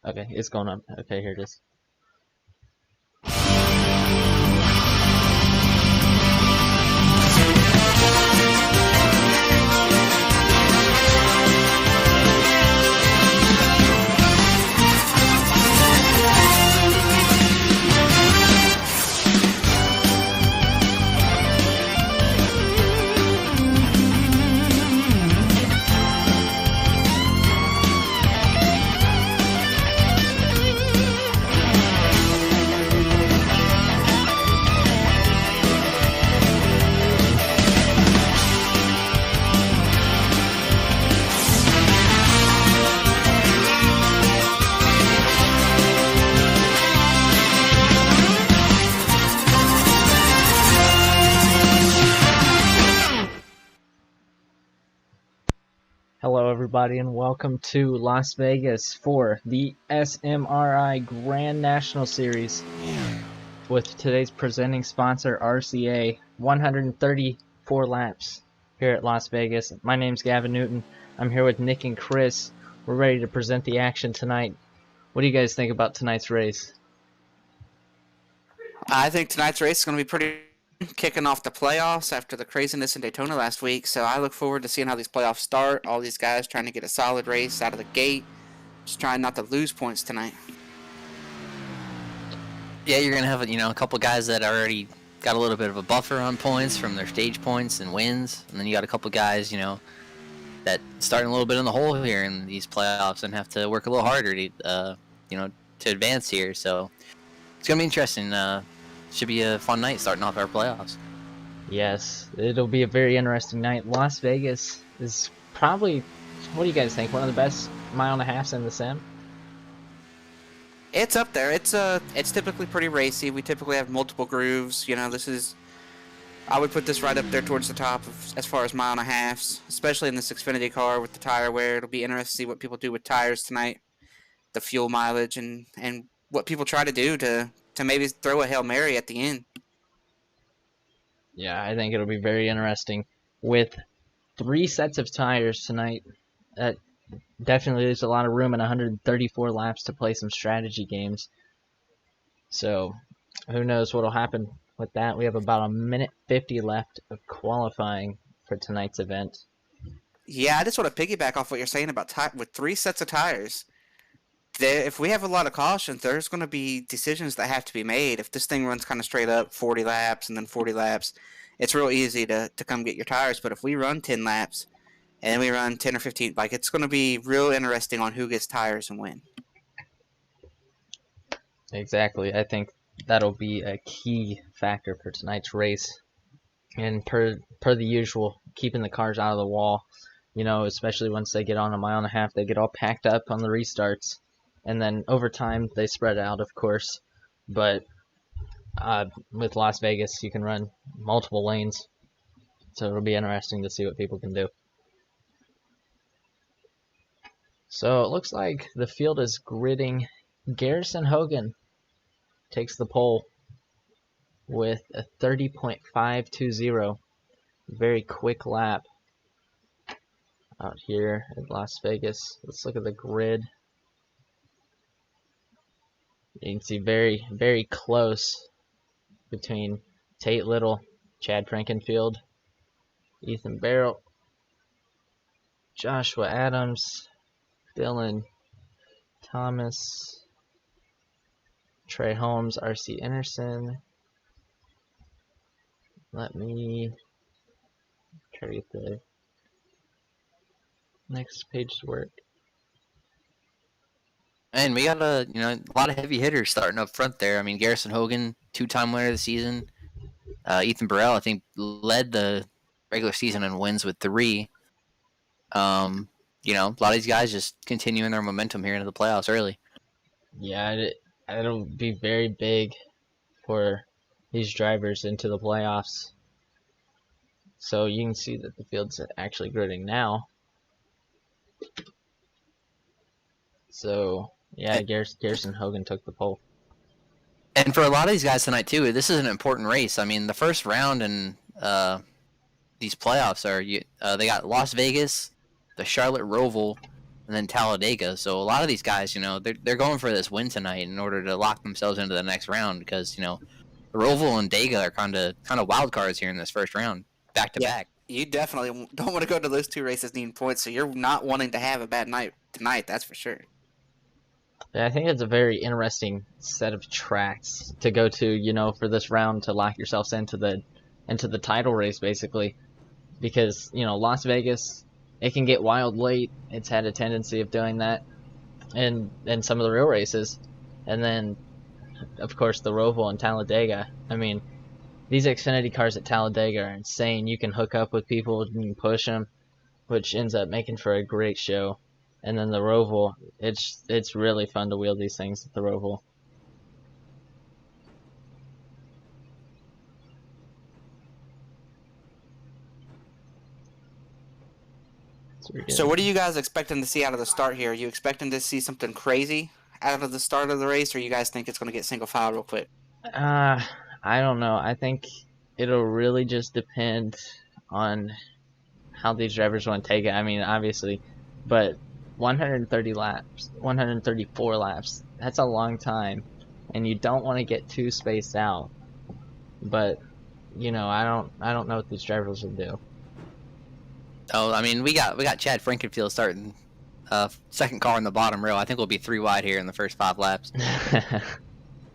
Okay, it's going up. Okay, here it is. Hello, everybody, and welcome to Las Vegas for the SMRI Grand National Series with today's presenting sponsor, RCA. 134 laps here at Las Vegas. My name's Gavin Newton. I'm here with Nick and Chris. We're ready to present the action tonight. What do you guys think about tonight's race? I think tonight's race is going to be pretty kicking off the playoffs after the craziness in Daytona last week. So I look forward to seeing how these playoffs start. All these guys trying to get a solid race out of the gate. Just trying not to lose points tonight. Yeah, you're going to have a couple guys that already got a little bit of a buffer on points from their stage points and wins. And then you got a couple guys, that starting a little bit in the hole here in these playoffs and have to work a little harder to advance here. So it's going to be interesting. Should be a fun night starting off our playoffs. Yes, it'll be a very interesting night. Las Vegas is probably, what do you guys think, one of the best mile and a halves in the sim? It's up there. It's typically pretty racy. We typically have multiple grooves. I would put this right up there towards the top as far as mile and a halves, especially in this Xfinity car with the tire wear. It'll be interesting to see what people do with tires tonight, the fuel mileage, and what people try to do to maybe throw a Hail Mary at the end. Yeah, I think it'll be very interesting. With 3 sets of tires tonight, that definitely leaves a lot of room in 134 laps to play some strategy games. So, who knows what'll happen with that. We have about a minute 50 left of qualifying for tonight's event. Yeah, I just want to piggyback off what you're saying about with 3 sets of tires. If we have a lot of cautions, there's going to be decisions that have to be made. If this thing runs kind of straight up 40 laps and then 40 laps, it's real easy to come get your tires. But if we run 10 laps and then we run 10 or 15, it's going to be real interesting on who gets tires and when. Exactly. I think that'll be a key factor for tonight's race. And per the usual, keeping the cars out of the wall, especially once they get on a mile and a half, they get all packed up on the restarts. And then over time, they spread out, of course. But with Las Vegas, you can run multiple lanes. So it'll be interesting to see what people can do. So it looks like the field is gridding. Garrison Hogan takes the pole with a 30.520. Very quick lap out here at Las Vegas. Let's look at the grid. You can see very, very close between Tate Little, Chad Frankenfield, Ethan Barrett, Joshua Adams, Dylan Thomas, Trey Holmes, R.C. Anderson. Let me try to get the next page to work. And we got a lot of heavy hitters starting up front there. I mean, Garrison Hogan, 2-time winner of the season. Ethan Burrell, I think, led the regular season in wins with 3. A lot of these guys just continuing their momentum here into the playoffs early. Yeah, it'll be very big for these drivers into the playoffs. So you can see that the field's actually gridding now. So, yeah, Garrison Hogan took the pole. And for a lot of these guys tonight, too, this is an important race. I mean, the first round in these playoffs are they got Las Vegas, the Charlotte Roval, and then Talladega. So a lot of these guys, you know, they're going for this win tonight in order to lock themselves into the next round because, you know, Roval and Dega are kind of wild cards here in this first round, back to back. You definitely don't want to go to those two races needing points, so you're not wanting to have a bad night tonight, that's for sure. Yeah, I think it's a very interesting set of tracks to go to, you know, for this round to lock yourselves into the title race, basically. Because, you know, Las Vegas, it can get wild late. It's had a tendency of doing that in some of the real races. And then, of course, the Roval and Talladega. I mean, these Xfinity cars at Talladega are insane. You can hook up with people, you can push them, which ends up making for a great show. And then the Roval, it's really fun to wheel these things at the Roval. So what are you guys expecting to see out of the start here? Are you expecting to see something crazy out of the start of the race, or you guys think it's going to get single file real quick? I don't know. I think it'll really just depend on how these drivers want to take it. I mean, obviously, but 130 laps, 134 laps, that's a long time, and you don't want to get too spaced out. But, you know, I don't know what these drivers will do. Oh, I mean, we got Chad Frankenfield starting second car in the bottom row. I think we'll be 3 wide here in the first 5 laps.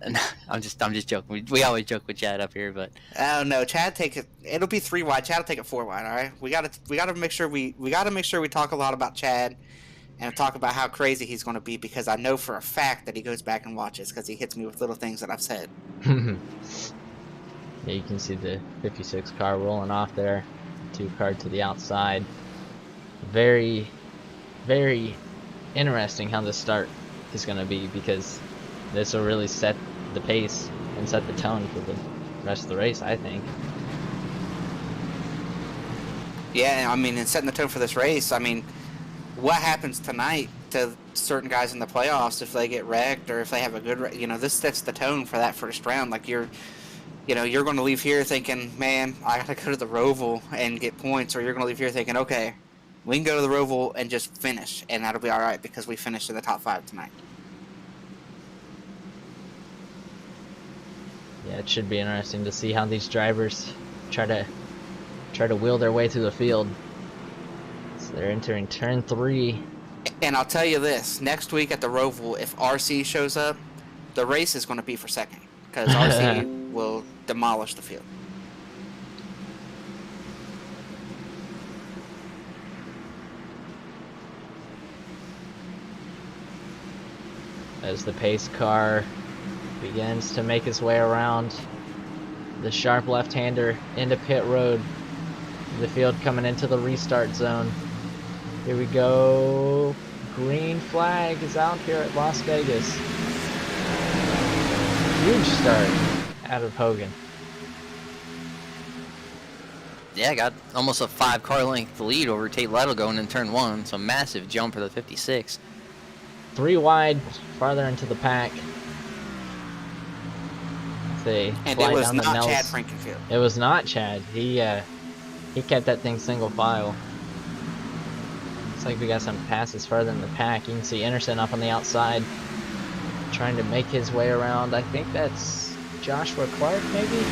And I'm just joking. We always joke with Chad up here, but Oh no, Chad take it. It'll be 3 wide. Chad will take it 4 wide. All right, we gotta make sure we talk a lot about Chad and talk about how crazy he's going to be, because I know for a fact that he goes back and watches because he hits me with little things that I've said. Yeah, you can see the 56 car rolling off there. 2 car to the outside. Very, very interesting how the start is going to be, because this will really set the pace and set the tone for the rest of the race, I think. Yeah, I mean, and setting the tone for this race, I mean, what happens tonight to certain guys in the playoffs if they get wrecked or if they have a good, you know, this sets the tone for that first round. Like, you're going to leave here thinking, man, I got to go to the Roval and get points, or you're going to leave here thinking, okay, we can go to the Roval and just finish, and that'll be all right because we finished in the top 5 tonight. Yeah, it should be interesting to see how these drivers try to wheel their way through the field. So they're entering turn 3. And I'll tell you this, next week at the Roval, if RC shows up, the race is going to be for second, because RC will demolish the field. As the pace car begins to make its way around the sharp left-hander into pit road, the field coming into the restart zone. Here we go. Green flag is out here at Las Vegas. Huge start out of Hogan. yeah, got almost a 5 car length lead over Tate Lytle going in turn 1. So massive jump for the 56. 3 wide, farther into the pack. And it was not Chad Frankenfield. It was not Chad. He kept that thing single file. Looks like we got some passes further in the pack. You can see Anderson up on the outside, trying to make his way around. I think that's Joshua Clark, maybe?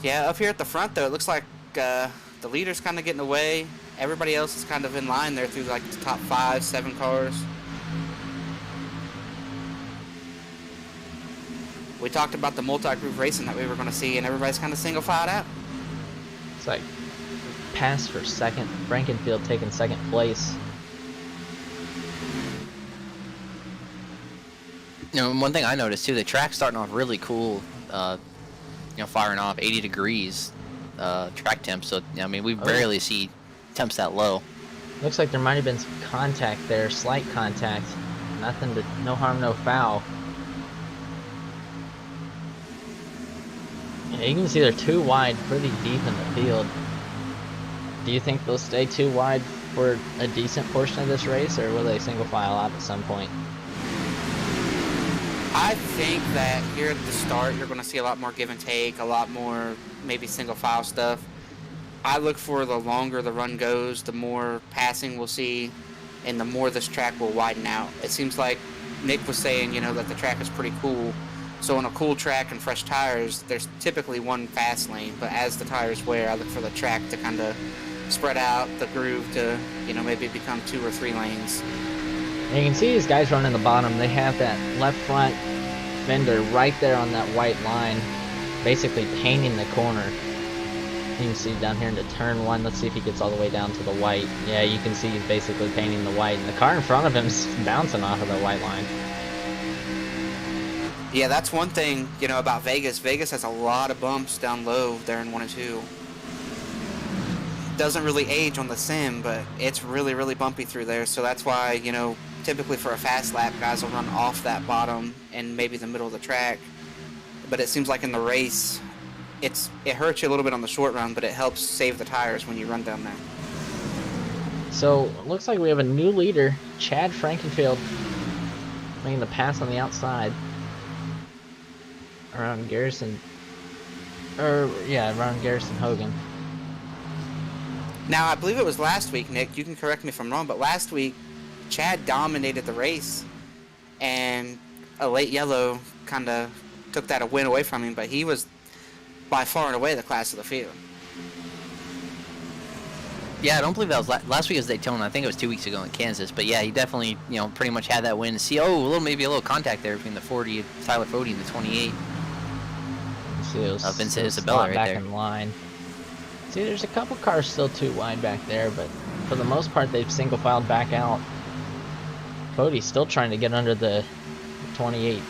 Yeah, up here at the front, though, it looks like the leader's kind of getting away. Everybody else is kind of in line there through like the top 5, 7 cars. We talked about the multi-groove racing that we were going to see, and everybody's kind of single-filed out. It's like pass for second. Frankenfield taking second place. You know, one thing I noticed too, the track's starting off really cool. Firing off 80 degrees track temp. So I mean, we rarely see temps that low. Looks like there might have been some contact there, slight contact. No harm, no foul. Yeah, you can see they're 2 wide, pretty deep in the field. Do you think they'll stay 2 wide for a decent portion of this race, or will they single file out at some point? I think that here at the start, you're going to see a lot more give and take, a lot more maybe single file stuff. I look for the longer the run goes, the more passing we'll see, and the more this track will widen out. It seems like Nick was saying, that the track is pretty cool. So on a cool track and fresh tires, there's typically one fast lane, but as the tires wear, I look for the track to kind of spread out, the groove to, maybe become 2 or 3 lanes. And you can see these guys running the bottom. They have that left front fender right there on that white line, basically painting the corner. You can see down here into turn 1. Let's see if he gets all the way down to the white. Yeah, you can see he's basically painting the white, and the car in front of him's bouncing off of the white line. Yeah, that's one thing, about Vegas. Vegas has a lot of bumps down low there in 1 and 2. Doesn't really age on the sim, but it's really, really bumpy through there. So that's why, typically for a fast lap, guys will run off that bottom and maybe the middle of the track. But it seems like in the race, it hurts you a little bit on the short run, but it helps save the tires when you run down there. So, it looks like we have a new leader, Chad Frankenfield, making the pass on the outside. Around Garrison Hogan. Now, I believe it was last week, Nick. You can correct me if I'm wrong, but last week, Chad dominated the race, and a late yellow kind of took that a win away from him, but he was by far and away the class of the field. Yeah, I don't believe that was last week was Daytona. I think it was 2 weeks ago in Kansas. But yeah, he definitely, pretty much had that win. See, maybe a little contact there between the 40, Tyler Fody, and the 28. Vincent Isabella right back there. In line. See, there's a couple cars still too wide back there, but for the most part, they've single filed back out. Fody's still trying to get under the 28.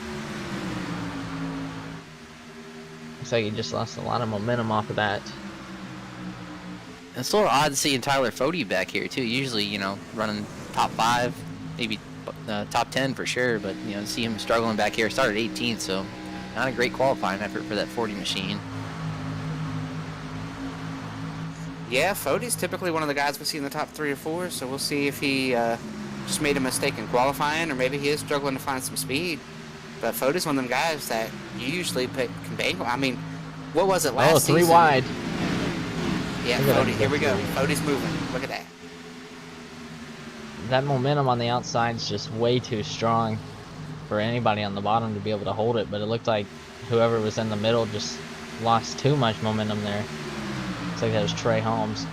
Looks like he just lost a lot of momentum off of that. It's a little odd seeing Tyler Fody back here too. Usually, running top 5, maybe top 10 for sure. But see him struggling back here. Started 18th, so not a great qualifying effort for that 40 machine. Yeah, Fody's typically one of the guys we see in the top 3 or 4. So we'll see if he just made a mistake in qualifying, or maybe he is struggling to find some speed. But Fody's one of them guys that you usually can bank on. I mean, what was it last season? 3 wide. Yeah, Fody, here we go. Fody's moving. Look at that. That momentum on the outside is just way too strong for anybody on the bottom to be able to hold it, but it looked like whoever was in the middle just lost too much momentum there. Looks like that was Trey Holmes.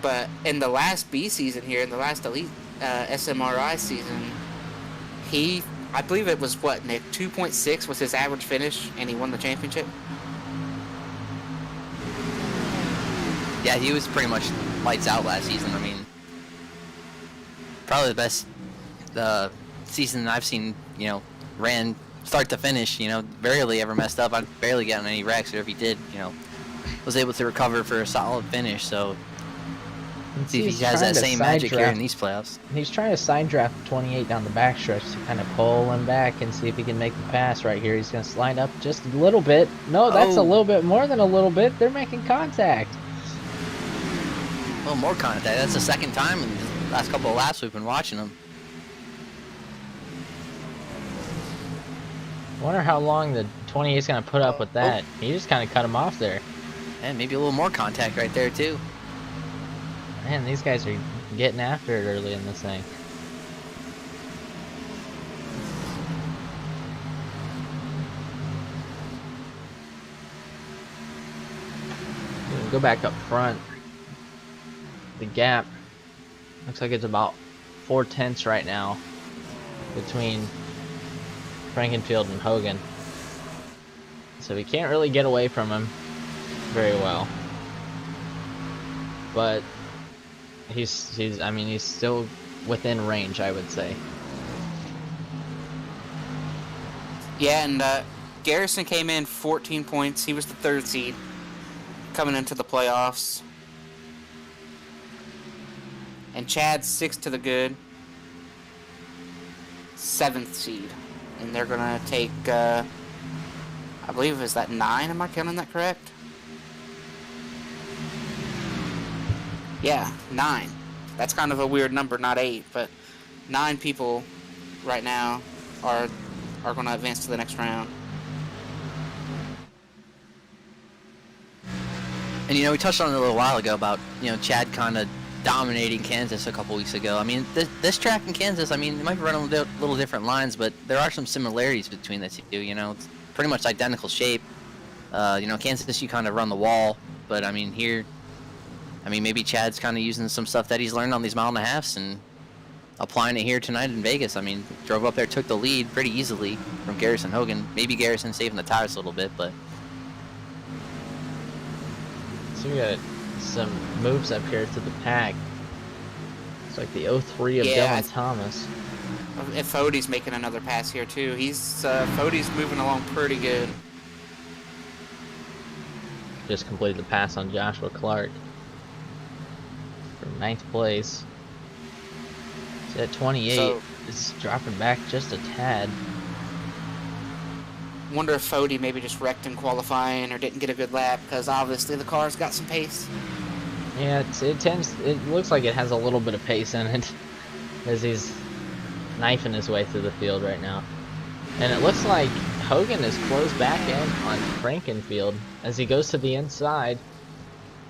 But in the last B season here, in the last Elite SMRI season, I believe it was what, Nick? 2.6 was his average finish, and he won the championship? Yeah, he was pretty much lights out last season. I mean, probably the best season I've seen, ran start to finish, barely ever messed up. I barely gotten any wrecks, or if he did, was able to recover for a solid finish. So, see if he has that same magic here in these playoffs. He's trying to side draft 28 down the backstretch to kind of pull him back and see if he can make the pass right here. He's going to slide up just a little bit. No, that's a little bit more than a little bit. They're making contact. A little more contact. That's the second time in the last couple of laps we've been watching him. I wonder how long the 28 is going to put up with that. He just kind of cut him off there. And maybe a little more contact right there, too. Man, these guys are getting after it early in this thing. We'll go back up front. The gap looks like it's about 4/10 right now between Frankenfield and Hogan. So we can't really get away from him very well. But he's still within range, I would say. Yeah, and Garrison came in 14 points. He was the 3rd seed coming into the playoffs. And Chad's 6th to the good. 7th seed. And they're going to take, I believe, is that 9? Am I counting that correct? Yeah, 9. That's kind of a weird number, not 8, but 9 people right now are going to advance to the next round. And we touched on it a little while ago about Chad kind of dominating Kansas a couple weeks ago. I mean, this track in Kansas, I mean, it might be running a little different lines, but there are some similarities between the two. It's pretty much identical shape. Kansas, you kind of run the wall, but I mean here, maybe Chad's kind of using some stuff that he's learned on these 1.5 miles and applying it here tonight in Vegas. I mean, drove up there, took the lead pretty easily from Garrison Hogan. Maybe Garrison saving the tires a little bit, but. So we got some moves up here to the pack. It's like the 03 of Dylan Thomas. If Fode's making another pass here too, Fode's moving along pretty good. Just completed the pass on Joshua Clark for 9th place. He's at 28. So, it's dropping back just a tad. Wonder if Fode maybe just wrecked in qualifying or didn't get a good lap, because obviously the car's got some pace. Yeah, it looks like it has a little bit of pace in it as he's knifing his way through the field right now. And it looks like Hogan is closed back in on Frankenfield as he goes to the inside.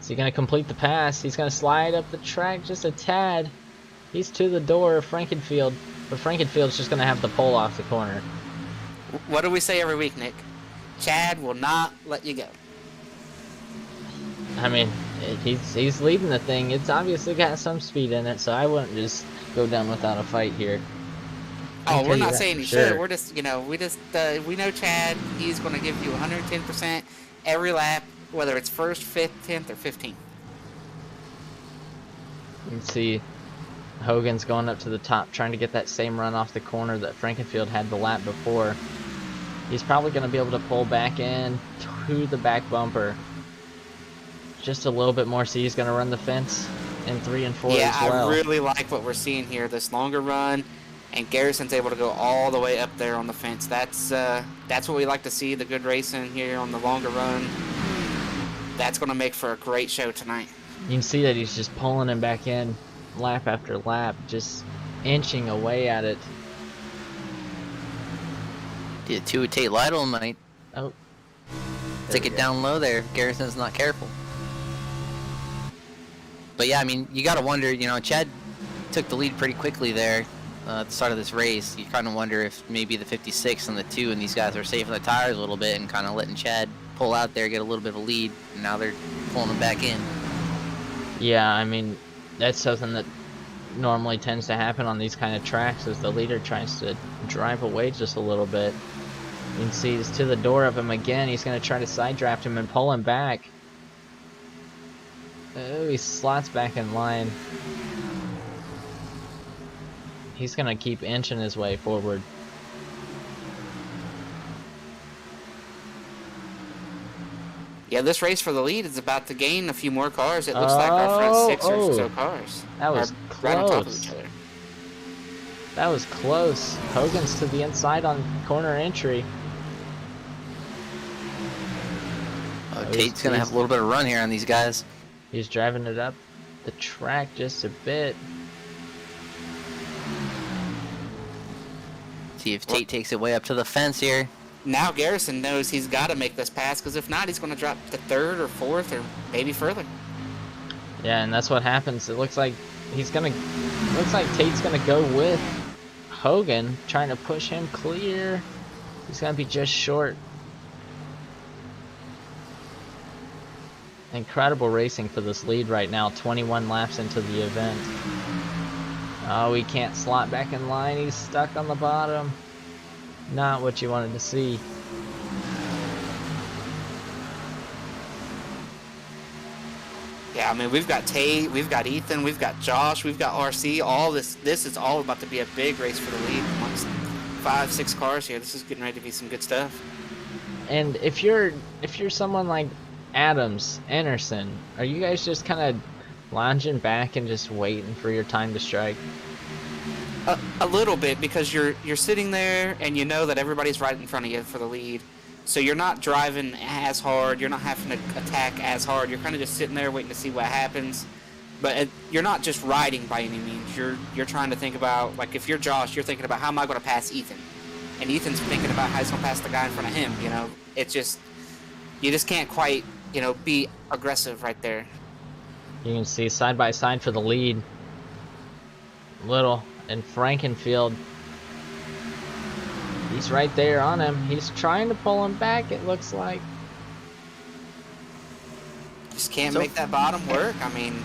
Is he going to complete the pass? He's going to slide up the track just a tad. He's to the door of Frankenfield, but Frankenfield's just going to have the pole off the corner. What do we say every week, Nick? Chad will not let you go. I mean, he's leading the thing. It's obviously got some speed in it, so I wouldn't just go down without a fight here. Oh, we're not saying he should. We're just, we know Chad. He's going to give you 110% every lap, whether it's 1st, 5th, 10th, or 15th. You can see Hogan's going up to the top, trying to get that same run off the corner that Frankenfield had the lap before. He's probably going to be able to pull back in to the back bumper just a little bit more. So he's going to run the fence in 3 and 4 as well. I really like what we're seeing here. This longer run, and Garrison's able to go all the way up there on the fence. That's what we like to see, the good racing here on the longer run. That's going to make for a great show tonight. You can see that he's just pulling him back in lap after lap, just inching away at it. Did 2 with Tate Lytle might. Oh. Take it down low there. Garrison's not careful. But yeah, I mean, you got to wonder, Chad took the lead pretty quickly there at the start of this race. You kind of wonder if maybe the 56 and the 2 and these guys are saving the tires a little bit and kind of letting Chad pull out there, get a little bit of a lead, and now they're pulling him back in. Yeah, I mean, that's something that normally tends to happen on these kind of tracks as the leader tries to drive away just a little bit. You can see he's to the door of him again. He's going to try to side draft him and pull him back. Oh, he slots back in line. He's going to keep inching his way forward. Yeah, this race for the lead is about to gain a few more cars. It looks like our front 6 or so cars that was right on top of each other. That was close. Hogan's to the inside on corner entry. Tate's going to have a little bit of run here on these guys. He's driving it up the track just a bit. See if Tate takes it way up to the fence here. Now Garrison knows he's got to make this pass, because if not, he's going to drop to 3rd or 4th or maybe further. Yeah, and that's what happens. It looks like Tate's gonna go with Hogan, trying to push him clear. He's gonna be just short. Incredible racing for this lead right now, 21 laps into the event. Oh, he can't slot back in line. He's stuck on the bottom. Not what you wanted to see. Yeah, I mean, we've got Tate, we've got Ethan, we've got Josh, we've got RC. All this is all about to be a big race for the lead amongst 5-6 cars here. This is getting ready to be some good stuff. And if you're someone like Adams, Anderson, are you guys just kind of lounging back and just waiting for your time to strike? A little bit, because you're sitting there and you know that everybody's right in front of you for the lead. So you're not driving as hard, you're not having to attack as hard, you're kind of just sitting there waiting to see what happens. But you're not just riding by any means, you're trying to think about, like if you're Josh, you're thinking about how am I going to pass Ethan? and Ethan's thinking about how he's gonna pass the guy in front of him. You know, it's just you just can't quite be aggressive right there. You can see side by side for the lead. Little and Frankenfield. He's right there on him. He's trying to pull him back, it looks like. Just can't make that bottom work. I mean,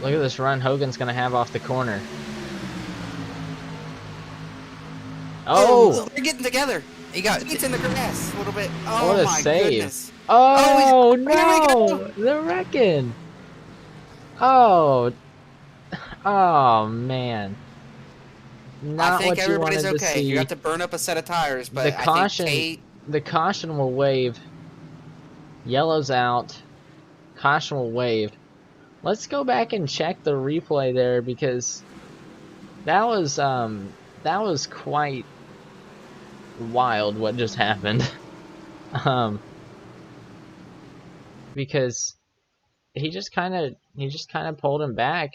look at this run Hogan's going to have off the corner. Oh! They're getting together. It's in the grass a little bit. Oh, what a my save. goodness. Oh, no! The wrecking. Oh. Oh, man. Not I think what everybody's you wanted okay. to see. You have to burn up a set of tires, but the caution will wave. Yellow's out. Caution will wave. Let's go back and check the replay there, because that was quite wild what just happened. Because he just kind of pulled him back,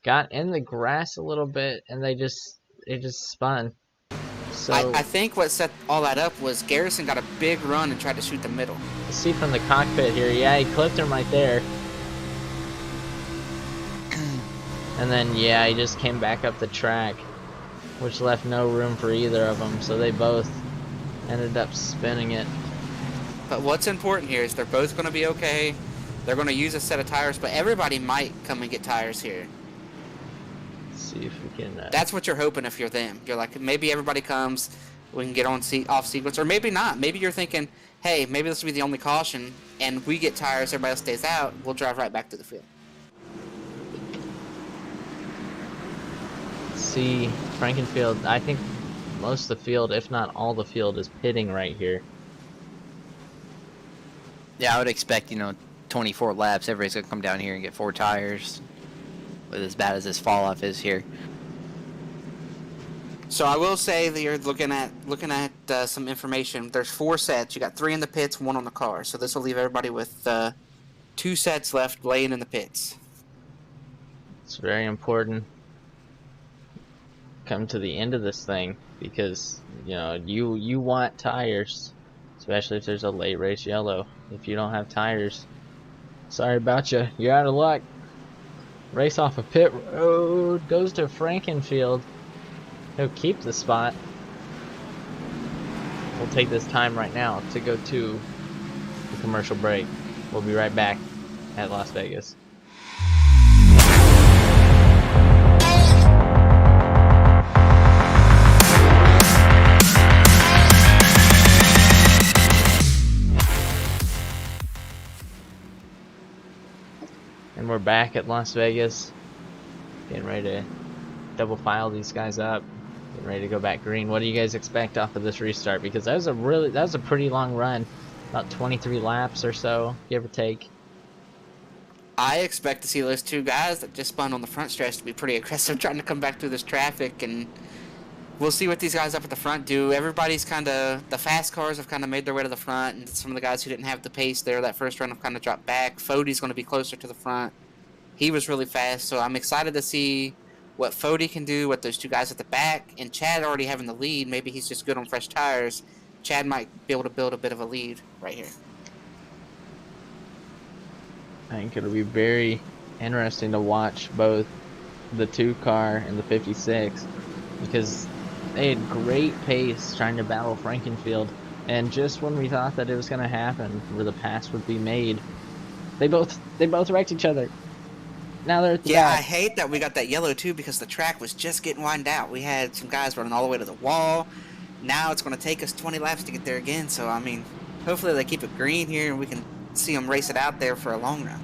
got in the grass a little bit, and it just spun. So I think what set all that up was Garrison got a big run and tried to shoot the middle. See from the cockpit here, yeah, he clipped him right there. And then, yeah, he just came back up the track, which left no room for either of them, so they both ended up spinning it. But what's important here is they're both going to be okay. They're going to use a set of tires, but everybody might come and get tires here. Let's see if we can... That's what you're hoping if you're them. You're like, maybe everybody comes, we can get on off sequence, or maybe not. Maybe you're thinking, hey, maybe this will be the only caution, and we get tires, everybody else stays out, we'll drive right back to the field. See, Frankenfield, I think most of the field, if not all the field, is pitting right here. Yeah, I would expect, 24 laps, everybody's going to come down here and get 4 tires, with as bad as this fall-off is here. So I will say that you're looking at some information. There's 4 sets. You got 3 in the pits, 1 on the car. So this will leave everybody with 2 sets left laying in the pits. It's very important. Come to the end of this thing, because you want tires, especially if there's a late race yellow. If you don't have tires, sorry about you, you're out of luck. Race off of pit road goes to Frankenfield. He'll keep the spot. We'll take this time right now to go to the commercial break. We'll be right back at Las Vegas. And we're back at Las Vegas, getting ready to double file these guys up, getting ready to go back green. What do you guys expect off of this restart? Because that was a pretty long run, about 23 laps or so, give or take. I expect to see those 2 guys that just spun on the front stretch to be pretty aggressive, trying to come back through this traffic, and we'll see what these guys up at the front do. Everybody's the fast cars have kind of made their way to the front, and some of the guys who didn't have the pace there that first run have kind of dropped back. Fode's going to be closer to the front. He was really fast, so I'm excited to see what Fode can do with those 2 guys at the back, and Chad already having the lead. Maybe he's just good on fresh tires. Chad might be able to build a bit of a lead right here. I think it'll be very interesting to watch both the 2 car and the 56, because they had great pace trying to battle Frankenfield, and just when we thought that it was going to happen, where the pass would be made, they both wrecked each other. Now they're at the back. I hate that we got that yellow too, because the track was just getting widened out. We had some guys running all the way to the wall. Now it's going to take us 20 laps to get there again, so I mean, hopefully they keep it green here and we can see them race it out there for a long run.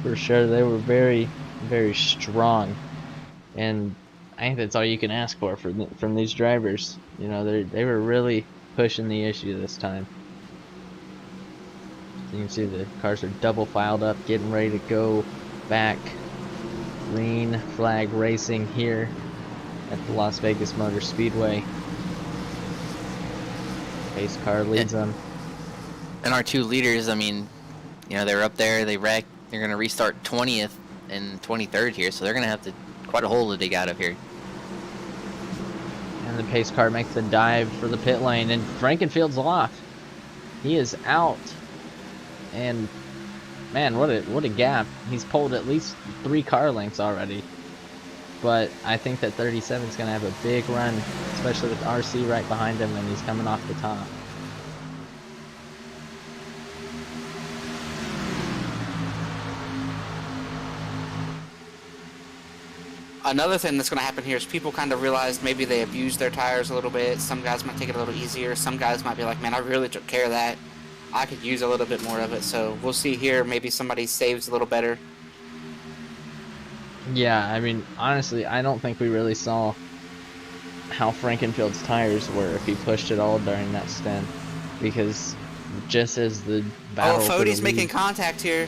For sure, they were very, very strong, and I think that's all you can ask for from these drivers. They were really pushing the issue this time. You can see the cars are double filed up, getting ready to go back. Green flag racing here at the Las Vegas Motor Speedway. Pace car leads them. And our 2 leaders, I mean, they were up there, they wrecked. They're going to restart 20th and 23rd here, so they're going to have quite a hole to dig out of here. the pace car makes the dive for the pit lane, and Frankenfield's off. He is out. And man, what a gap. He's pulled at least 3 car lengths already. But I think that 37 is going to have a big run, especially with RC right behind him, and he's coming off the top. Another thing that's going to happen here is people kind of realize maybe they abused their tires a little bit. Some guys might take it a little easier. Some guys might be like, man, I really took care of that. I could use a little bit more of it. So we'll see here. Maybe somebody saves a little better. Yeah, I mean, honestly, I don't think we really saw how Frankenfield's tires were if he pushed it all during that stint. Because just as the battle... Oh, Fode's making contact here.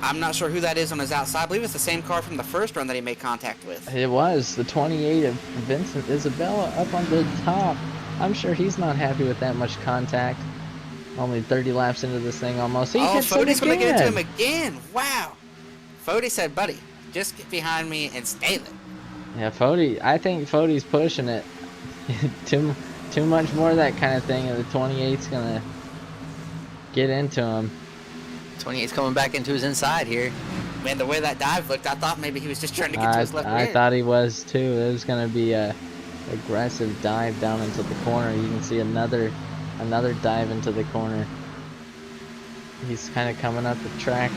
I'm not sure who that is on his outside. I believe it's the same car from the first run that he made contact with. It was the 28 of Vincent Isabella up on the top. I'm sure he's not happy with that much contact. Only 30 laps into this thing almost. Fode's going to get into him again. Wow. Fode said, buddy, just get behind me and stay there. Yeah, Fode, I think Fode's pushing it. too much more of that kind of thing, and the 28's going to get into him. 28's coming back into his inside here. Man, the way that dive looked, I thought maybe he was just trying to get to his left rear. I thought he was too. It was going to be a aggressive dive down into the corner. You can see another dive into the corner. He's kind of coming up the track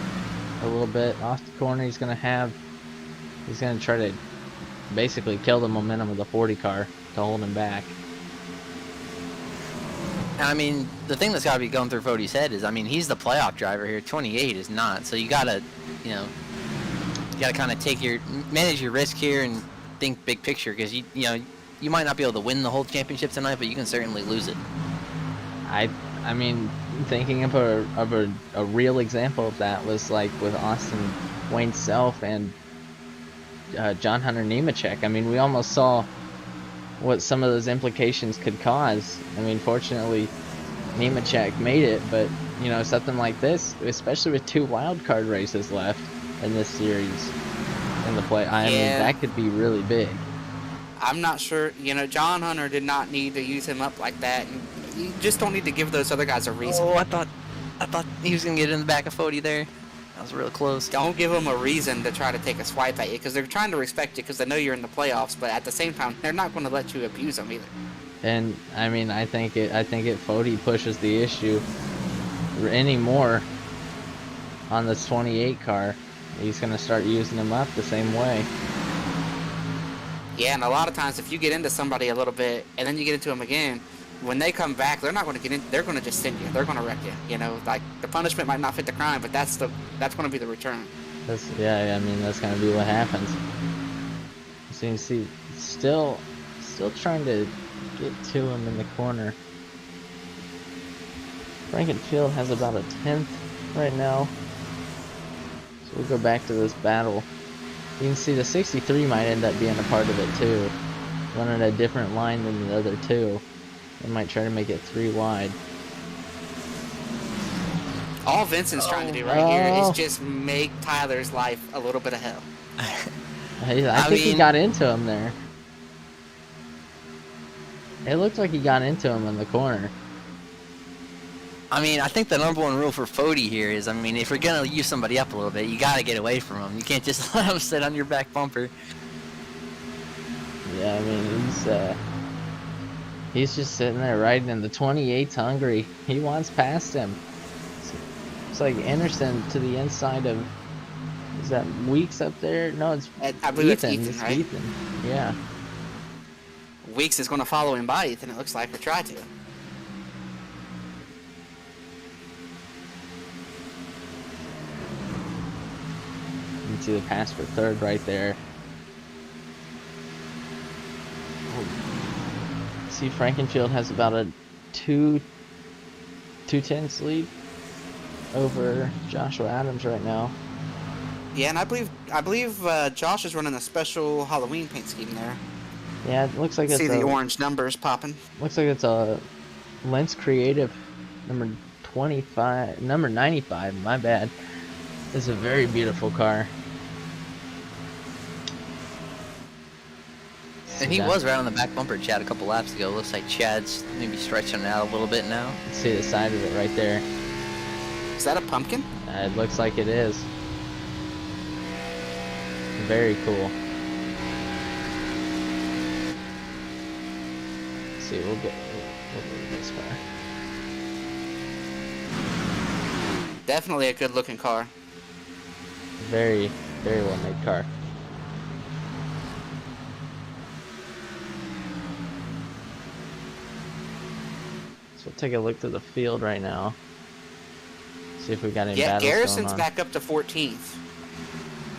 a little bit off the corner. He's going to try to basically kill the momentum of the 40 car to hold him back. I mean, the thing that's got to be going through Fode's head is, I mean, he's the playoff driver here. 28 is not. So you gotta, kind of manage your risk here and think big picture, because you might not be able to win the whole championship tonight, but you can certainly lose it. I mean, thinking of a real example of that was like with Austin Wayne Self and John Hunter Nemechek. I mean, we almost saw what some of those implications could cause. I mean, fortunately, Nemechek made it, but something like this, especially with 2 wild card races left in this series in the play, I mean, that could be really big. I'm not sure. John Hunter did not need to use him up like that. You just don't need to give those other guys a reason. Oh, I thought he was gonna get in the back of Fode there. That was real close. Don't give them a reason to try to take a swipe at you, because they're trying to respect you because they know you're in the playoffs, but at the same time, they're not going to let you abuse them either. And I mean, I think if Fode pushes the issue anymore on this 28 car, he's going to start using them up the same way. Yeah, and a lot of times if you get into somebody a little bit and then you get into them again, when they come back, they're not going to get in. They're going to just send you. They're going to wreck you. Like, the punishment might not fit the crime, but that's going to be the return. I mean, that's going to be what happens. So you see, still trying to get to him in the corner. Frankenfield has about a 10th right now. So we'll go back to this battle. You can see the 63 might end up being a part of it too, running a different line than the other 2. They might try to make it 3 wide. All Vincent's trying to do right here is just make Tyler's life a little bit of hell. I think he got into him there. It looked like he got into him in the corner. I mean, I think the number 1 rule for Fode here is, I mean, if you're going to use somebody up a little bit, you got to get away from him. You can't just let him sit on your back bumper. Yeah, I mean, he's just sitting there riding, and the 28's hungry. He wants past him. It's like Anderson to the inside of... Is that Weeks up there? No, it's I believe Ethan. it's Ethan, right? Ethan. Yeah. Weeks is going to follow him by Ethan, it looks like, or try to. You can see the pass for 3rd right there. See, Frankenfield has about a 2/10 lead over Joshua Adams right now. Yeah, and I believe Josh is running a special Halloween paint scheme there. Yeah, it looks like it's see the orange numbers popping. Looks like it's a Lens Creative number 95. My bad. It's a very beautiful car. And he was right on the back bumper, Chad, a couple laps ago. Looks like Chad's maybe stretching it out a little bit now. See the side of it right there. Is that a pumpkin? It looks like it is. Very cool. Let's see, we'll move this car. Definitely a good looking car. Very, very well made car. So we'll take a look to the field right now. See if we got any battles Garrison's going on. back up to 14th.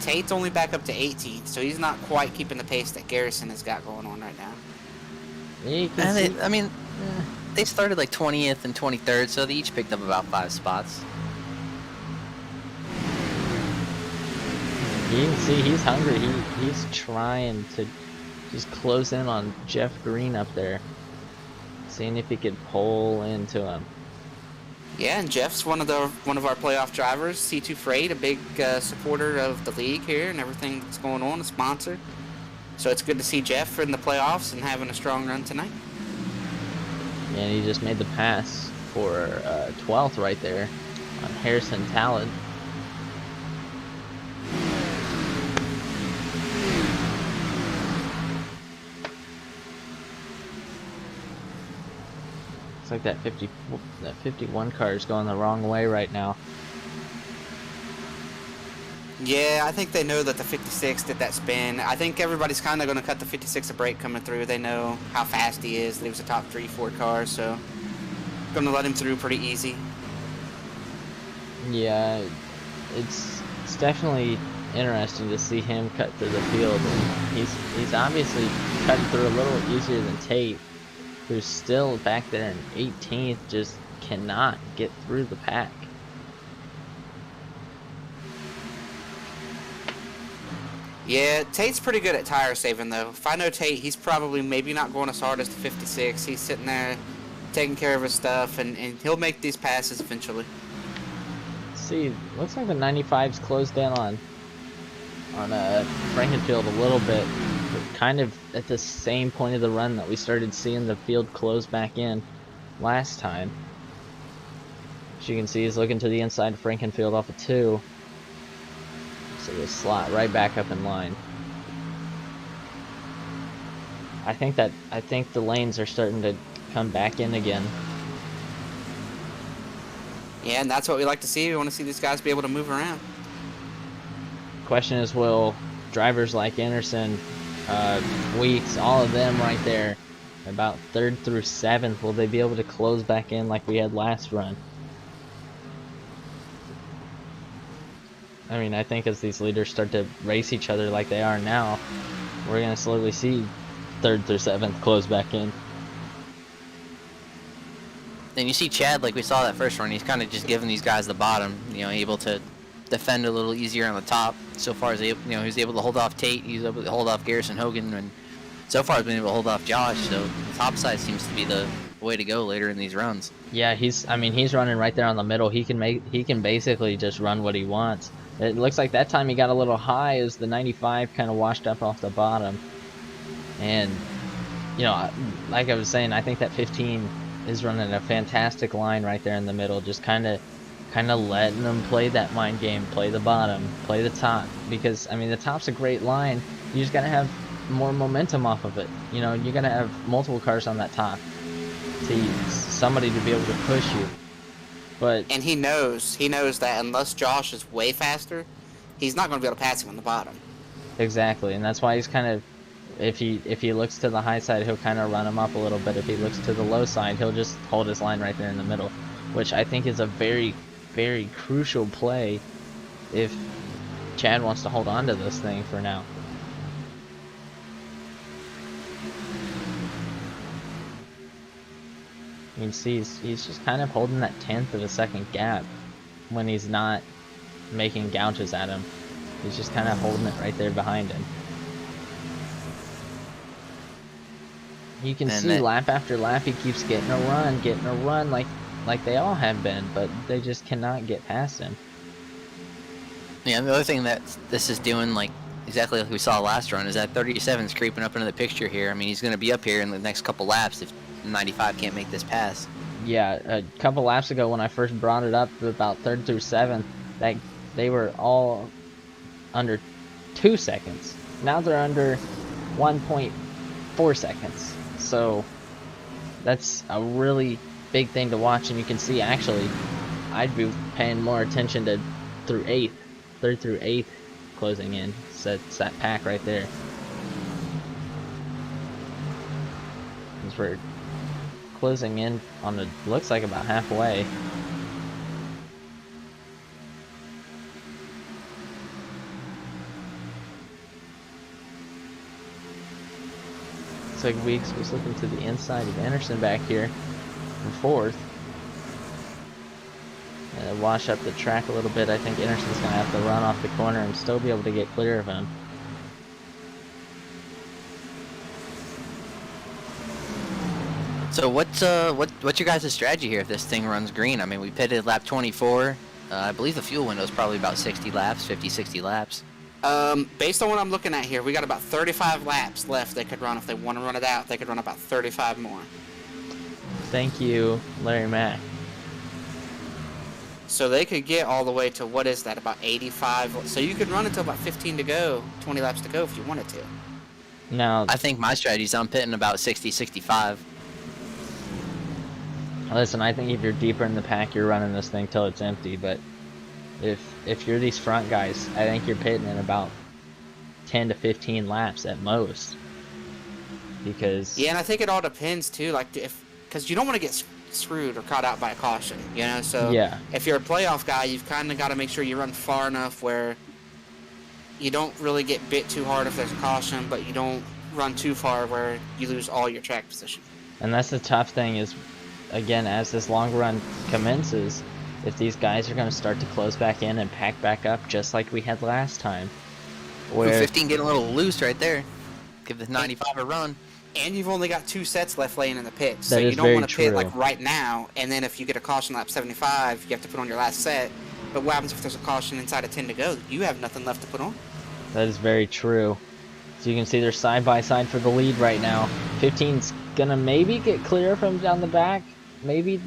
Tate's only back up to 18th, so he's not quite keeping the pace that Garrison has got going on right now. Yeah, you can see. I mean, they started like 20th and 23rd, so they each picked up about 5 spots. You can see he's hungry. He's trying to just close in on Jeff Green up there, seeing if he could pull into him. Yeah, and Jeff's one of our playoff drivers. C2 Freight, a big supporter of the league here and everything that's going on, a sponsor. So it's good to see Jeff in the playoffs and having a strong run tonight. And he just made the pass for 12th right there on Harrison Talon. Looks like that 51 car is going the wrong way right now. Yeah, I think they know that the 56 did that spin. I think everybody's kind of going to cut the 56 a break coming through. They know how fast he is. He was a top 3-4 car, so going to let him through pretty easy. Yeah, it's definitely interesting to see him cut through the field. And he's obviously cutting through a little easier than Tate, who's still back there in 18th, just cannot get through the pack. Yeah, Tate's pretty good at tire saving, though. If I know Tate, he's probably maybe not going as hard as the 56. He's sitting there taking care of his stuff, and he'll make these passes eventually. See, looks like the 95's closed in on Frankenfield a little bit. We're kind of at the same point of the run that we started seeing the field close back in last time. As you can see, he's looking to the inside of Frankenfield off of 2. So he'll slot right back up in line. I think the lanes are starting to come back in again. Yeah, and that's what we like to see. We want to see these guys be able to move around. Question is, will drivers like Anderson, Weeks, all of them right there, about 3rd through 7th, will they be able to close back in like we had last run? I mean, I think as these leaders start to race each other like they are now, we're going to slowly see 3rd through 7th close back in. And you see Chad, like we saw that first run, he's kind of just giving these guys the bottom, able to defend a little easier on the top. So far as he was able to hold off Tate, he was able to hold off Garrison Hogan, and so far has been able to hold off Josh. So the top side seems to be the way to go later in these runs. Yeah, he's running right there on the middle. He can basically just run what he wants. It looks like that time he got a little high as the 95 kind of washed up off the bottom. And like I was saying, I think that 15 is running a fantastic line right there in the middle, just kind of letting them play that mind game, play the bottom, play the top, because I mean the top's a great line. You just gotta have more momentum off of it. You gotta have multiple cars on that top to somebody to be able to push you. And he knows that unless Josh is way faster, he's not going to be able to pass him on the bottom. Exactly, and that's why he's kind of, if he looks to the high side, he'll kind of run him up a little bit. If he looks to the low side, he'll just hold his line right there in the middle, which I think is a very, very crucial play if Chad wants to hold on to this thing for now. You can see he's just kind of holding that 1/10 of a second gap when he's not making gouges at him. He's just kind of holding it right there behind him. You can see lap after lap he keeps getting a run like they all have been, but they just cannot get past him. Yeah, the other thing that this is doing, like exactly like we saw last run, is that 37's creeping up into the picture here. I mean, he's going to be up here in the next couple laps if 95 can't make this pass. Yeah, a couple laps ago when I first brought it up about 3rd through 7th, that they were all under 2 seconds. Now they're under 1.4 seconds. So that's a really big thing to watch, and you can see actually I'd be paying more attention to through 8th, 3rd through 8th closing in. So it's that pack right there. Because we're closing in on the, looks like about halfway. Looks like Weeks was looking to the inside of Anderson back here in 4th. Wash up the track a little bit. I think Anderson's gonna have to run off the corner and still be able to get clear of him. So what's your guys' strategy here if this thing runs green? I mean, we pitted lap 24. I believe the fuel window is probably about 60 laps, 50, 60 laps. Based on what I'm looking at here, we got about 35 laps left they could run. If they want to run it out, they could run about 35 more. Thank you, Larry Mack. So they could get all the way to, what is that, about 85. So you could run until about 15 to go, 20 laps to go if you wanted to. Now, I think my strategy is I'm pitting about 60, 65. listen, I think if you're deeper in the pack, you're running this thing till it's empty. But if you're these front guys, I think you're pitting in about 10 to 15 laps at most. Because Yeah, and I think it all depends too, like because you don't want to get screwed or caught out by a caution, you know. So yeah, if you're a playoff guy, you've kind of got to make sure you run far enough where you don't really get bit too hard if there's a caution, but you don't run too far where you lose all your track position. and that's the tough thing is, again, as this long run commences, if these guys are going to start to close back in and pack back up just like we had last time, where 15 getting a little loose right there. Give the 95 a run. And you've only got 2 sets left laying in the pit, so That you is don't very want to pit true. like right now. And then if you get a caution lap 75, you have to put on your last set. But what happens if there's a caution inside of 10 to go? You have nothing left to put on. that is very true. So you can see they're side by side for the lead right now. 15's gonna maybe get clear from down the back. Maybe.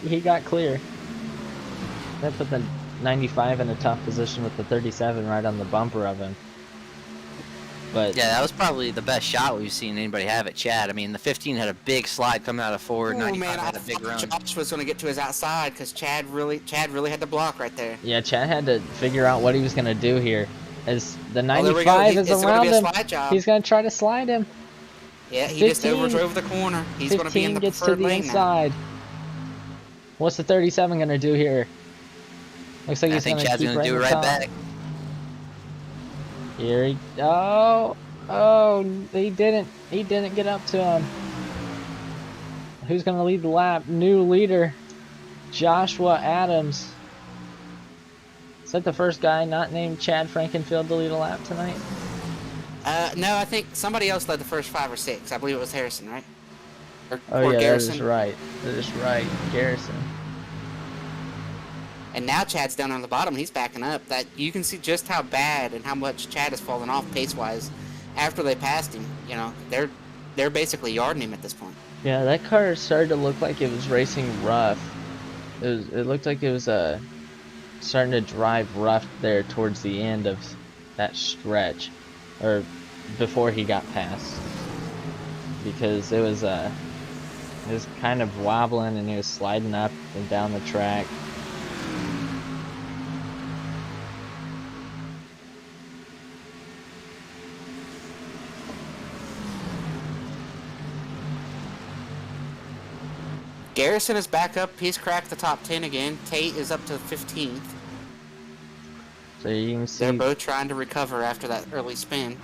He got clear. That put the 95 in a tough position with the 37 right on the bumper of him. But Yeah, that was probably the best shot we've seen anybody have at Chad. I mean, the 15 had a big slide coming out of forward. Oh 95 man, I had a big thought run. Josh was going to get to his outside because Chad really had to block right there. yeah, Chad had to figure out what he was gonna do here. As the Oh, there we go. 95 is It's gonna around be a him, slide job. he's gonna try to slide him. Yeah, he just 15 overdrove the corner. He's going to be 15 in the gets to preferred the lane now. inside. What's the 37 gonna do here? Looks like I he's think gonna Chad's keep going right to do in it the right top. back. Here he, oh, he didn't get up to him. Who's gonna lead the lap? New leader, Joshua Adams. Is that the first guy not named Chad Frankenfield to lead a lap tonight? No, I think somebody else led the first 5 or 6. I believe it was Harrison, right? Oh Or yeah, Garrison. that is right. That is right, Garrison. And now Chad's down on the bottom. He's backing up. That you can see just how bad and how much Chad has fallen off pace-wise after they passed him. You know, they're basically yarding him at this point. Yeah, that car started to look like it was racing rough. It looked like it was starting to drive rough there towards the end of that stretch, or before he got past, because it was kind of wobbling and he was sliding up and down the track. Garrison is back up. He's cracked the top 10 again. Tate is up to 15th. So you can see They're both trying to recover after that early spin.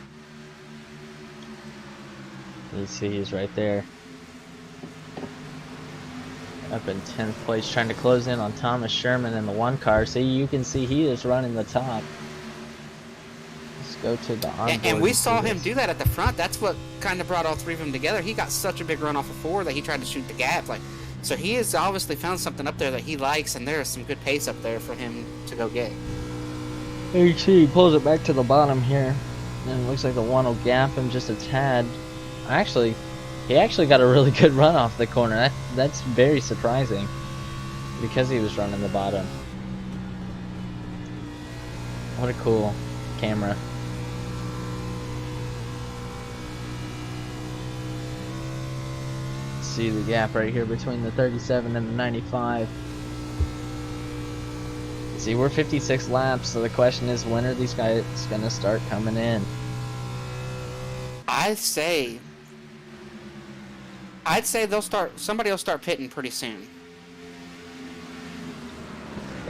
you see he's right there, up in 10th place, trying to close in on Thomas Sherman in the 1 car. See, you can see he is running the top. Let's go to the onboard. And we saw see him this. do that at the front. That's what kind of brought all 3 of them together. He got such a big run off of 4 that he tried to shoot the gap. So he has obviously found something up there that he likes, and there is some good pace up there for him to go get. You see, he pulls it back to the bottom here, and it looks like the one will gap him just a tad. Actually, he actually got a really good run off the corner. That's very surprising, because he was running the bottom. What a cool camera. See the gap right here between the 37 and the 95. See, we're 56 laps, so the question is, when are these guys gonna start coming in? I'd say they'll start. Somebody will start pitting pretty soon.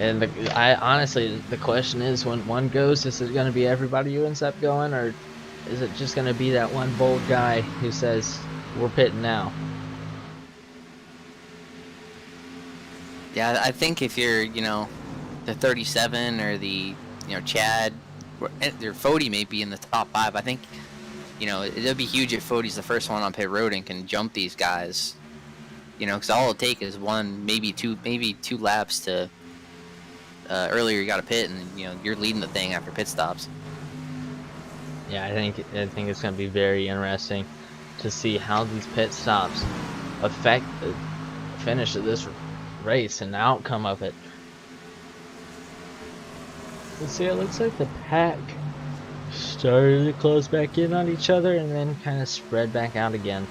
And honestly, the question is, when one goes, is it gonna be everybody who ends up going, or is it just gonna be that one bold guy who says, we're pitting now? Yeah, I think if you're, the 37 or the, Chad, or Fody may be in the top 5. I think, it'll be huge if Fody's the first one on pit road and can jump these guys. Because all it'll take is one, maybe two laps to. Earlier you got to pit, and you're leading the thing after pit stops. Yeah, I think it's going to be very interesting to see how these pit stops affect the finish of this race and the outcome of it. Let's see, it looks like the pack started to close back in on each other and then kind of spread back out again.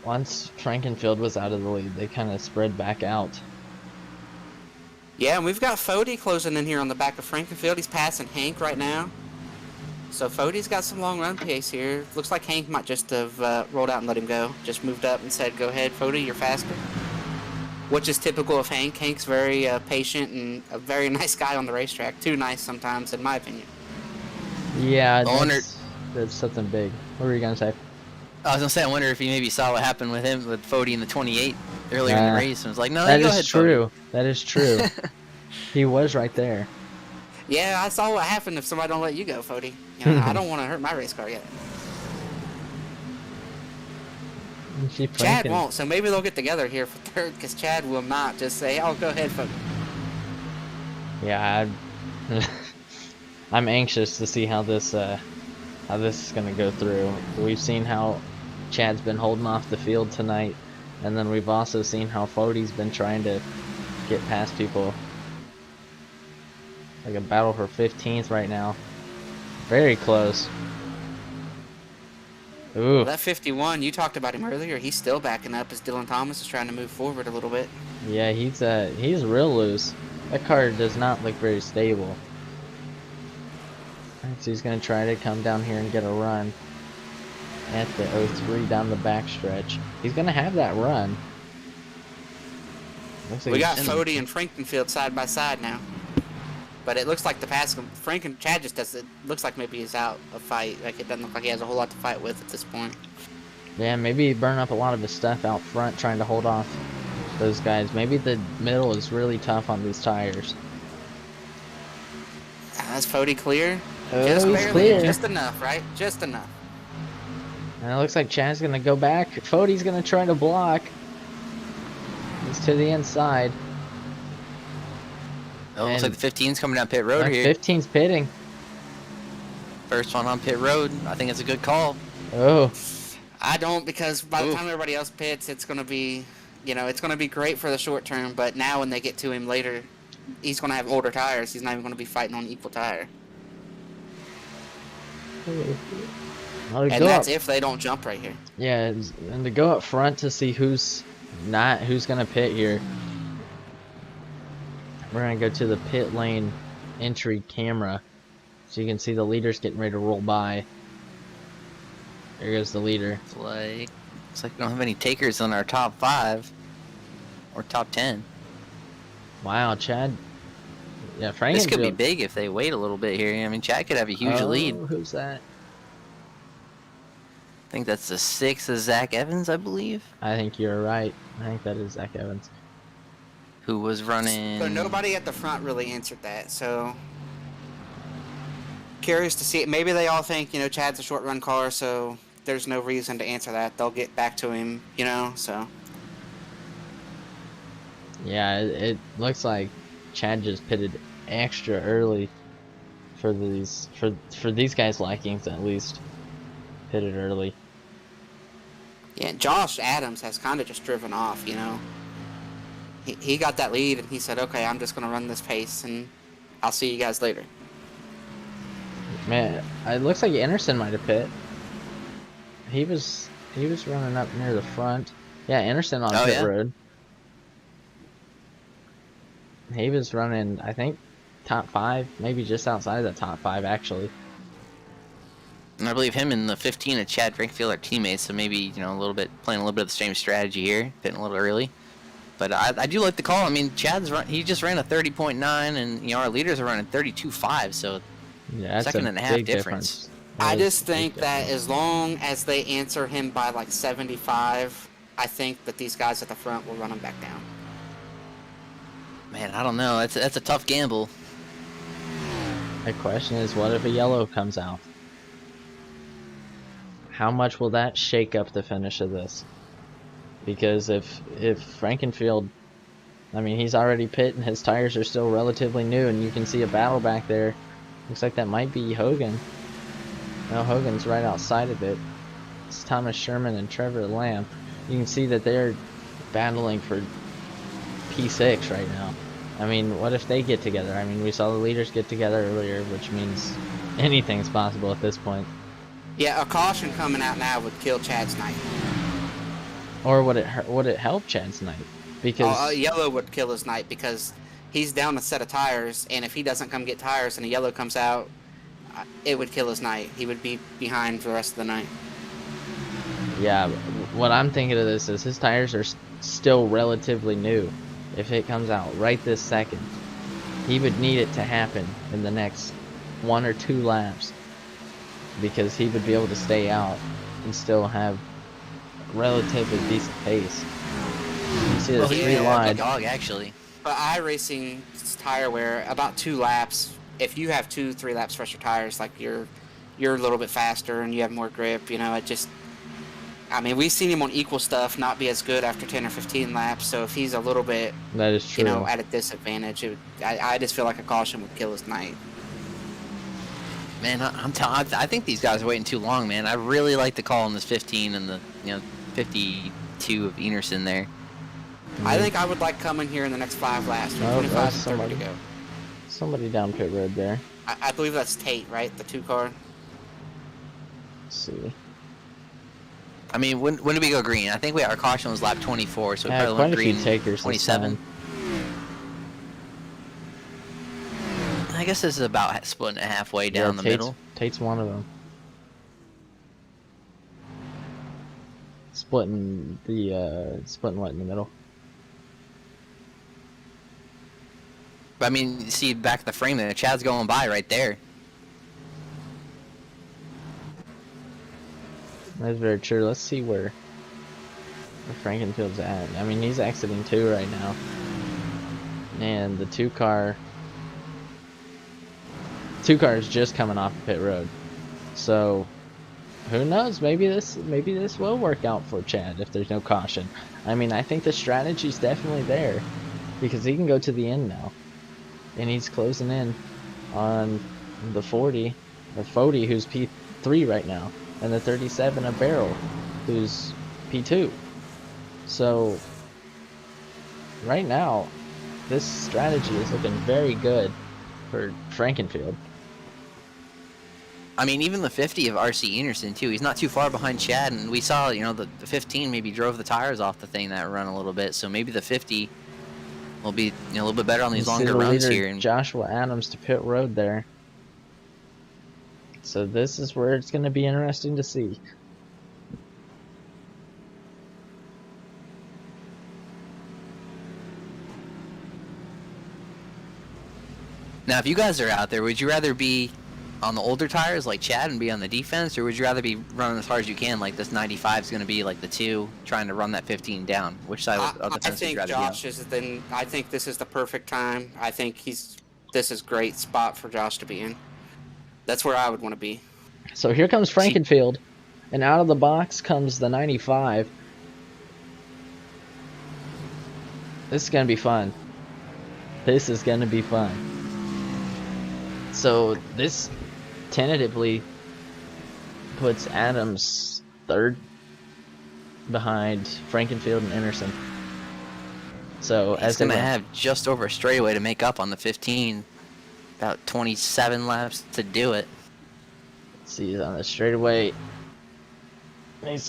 Once Frankenfield was out of the lead, they kind of spread back out. Yeah, and we've got Fody closing in here on the back of Frankenfield. He's passing Hank right now. So Fody's got some long run pace here. Looks like Hank might just have rolled out and let him go. Just moved up and said, go ahead, Fody, you're faster. Which is typical of Hank. Hank's very patient and a very nice guy on the racetrack. Too nice sometimes, in my opinion. Yeah, that's something big. What were you going to say? I was going to say, I wonder if you maybe saw what happened with him, with Fody in the 28 earlier in the race, and was like, no, that go is ahead, true. Fody. That is true. He was right there. Yeah, I saw what happened if somebody don't let you go, Fody. I don't want to hurt my race car yet. Chad won't, so maybe they'll get together here for third, because Chad will not just say, oh, go ahead, Fody. Yeah, I'm anxious to see how this is going to go through. We've seen how Chad's been holding off the field tonight, and then we've also seen how Fody's been trying to get past people. Like a battle for 15th right now. Very close. Ooh. Well, that 51, you talked about him earlier. He's still backing up as Dylan Thomas is trying to move forward a little bit. Yeah, he's real loose. That car does not look very stable. Alright, so he's going to try to come down here and get a run at the 03 down the backstretch. He's going to have that run. Like we got Fody and Frankenfield side by side now. But it looks like the pass, Chad just does it. Looks like maybe he's out of fight. Like it doesn't look like he has a whole lot to fight with at this point. Yeah, maybe he burned up a lot of his stuff out front trying to hold off those guys. Maybe the middle is really tough on these tires. That's Fody clear. Oh, just he's barely, clear. Just enough, right? Just enough. And it looks like Chad's gonna go back. Fody's gonna try to block. He's to the inside. Oh, looks like the 15's coming down pit road here. 15's pitting. First one on pit road. I think it's a good call. Oh. I don't, because by the time everybody else pits, it's going to be, it's going to be great for the short term. But now when they get to him later, he's going to have older tires. He's not even going to be fighting on equal tire. And that's if they don't jump right here. Yeah, and to go up front to see who's gonna pit here. We're gonna go to the pit lane entry camera, so you can see the leaders getting ready to roll by. There goes the leader. Looks like we don't have any takers on our top 5 or top 10. Wow, Chad. Yeah, Frankenfield. This could be big if they wait a little bit here. I mean, Chad could have a huge lead. Who's that? I think that's the 6 of Zach Evans, I believe. I think you're right. I think that is Zach Evans. Who was running... So nobody at the front really answered that, so... Curious to see it. Maybe they all think, Chad's a short run car, so there's no reason to answer that. They'll get back to him, so... Yeah, it looks like Chad just pitted extra early for these guys' likings, at least. Hit it early. Yeah, Josh Adams has kind of just driven off, you know. He got that lead, and he said, okay, I'm just going to run this pace, and I'll see you guys later. Man, it looks like Anderson might have pit. He was running up near the front. Yeah, Anderson on pit road. He was running, I think, top 5, maybe just outside of the top 5, actually. And I believe him and the 15 of Chad Frankenfield are teammates, so maybe, you know, playing a little bit of the same strategy here, pitting a little early. But I do like the call. I mean, he just ran a 30.9, and, you know, our leaders are running 32.5, so yeah, second and a half difference. I just think that as long as they answer him by like 75, I think that these guys at the front will run him back down. Man, I don't know. That's a tough gamble. The question is, what if a yellow comes out? How much will that shake up the finish of this? Because if Frankenfield, I mean, he's already pit and his tires are still relatively new, and you can see a battle back there. Looks like that might be Hogan. No, Hogan's right outside of it. It's Thomas Sherman and Trevor Lamb. You can see that they're battling for P6 right now. I mean, what if they get together? I mean, we saw the leaders get together earlier, which means anything's possible at this point. Yeah, a caution coming out now would kill Chad's night. Or would it help Chad's night? Because yellow would kill his night because he's down a set of tires, and if he doesn't come get tires and a yellow comes out, it would kill his night. He would be behind for the rest of the night. Yeah, what I'm thinking of this is his tires are still relatively new. If it comes out right this second, he would need it to happen in the next 1 or 2 laps, because he would be able to stay out and still have relatively decent pace. You see this 3 wide. Dog, actually. But iRacing's tire wear, about 2 laps. If you have 2-3 laps fresher tires, like you're a little bit faster and you have more grip. You know, it just. I mean, we've seen him on equal stuff not be as good after 10 or 15 laps. So if he's a little bit, that is true, you know, at a disadvantage, I just feel like a caution would kill his night. Man, I think these guys are waiting too long, man. I really like the call on this 15 and the 52 of Enerson there. I think I would like coming here in the next 5 laps. 25 and 30 to go. Somebody down pit road there. I believe that's Tate, right? The 2 car. Let's see. I mean, when did we go green? I think our caution was lap 24, so we probably quite went a few green takers 27. I guess this is about splitting it halfway down the middle. Tate's one of them. Splitting what in the middle? But I mean, you see back of the frame there, Chad's going by right there. That's very true. Let's see where Frankenfield's at. I mean, he's exiting 2 right now. And the 2 car is just coming off pit road. So who knows? Maybe this will work out for Chad if there's no caution. I mean, I think the strategy's definitely there, because he can go to the end now. And he's closing in on the 40 who's P3 right now, and the 37 of Barrel, who's P2. So right now, this strategy is looking very good for Frankenfield. I mean, even the 50 of RC Enerson too. He's not too far behind Chad, and we saw, you know, the 15 maybe drove the tires off the thing that run a little bit. So maybe the 50 will be, you know, a little bit better on these longer runs here. And Joshua Adams to pit road there. So this is where it's going to be interesting to see. Now, if you guys are out there, would you rather be on the older tires like Chad and be on the defense, or would you rather be running as hard as you can, like this 95 is going to be like the 2, trying to run that 15 down? Which side of the fence would you rather be on? I think this is the perfect time. I think this is a great spot for Josh to be in. That's where I would want to be. So here comes Frankenfield, and out of the box comes the 95. This is going to be fun. This is going to be fun. So this tentatively puts Adams third behind Frankenfield and Anderson. So He's as they going to run, have just over a straightaway to make up on the 15. About 27 laps to do it. see he's on the straightaway. You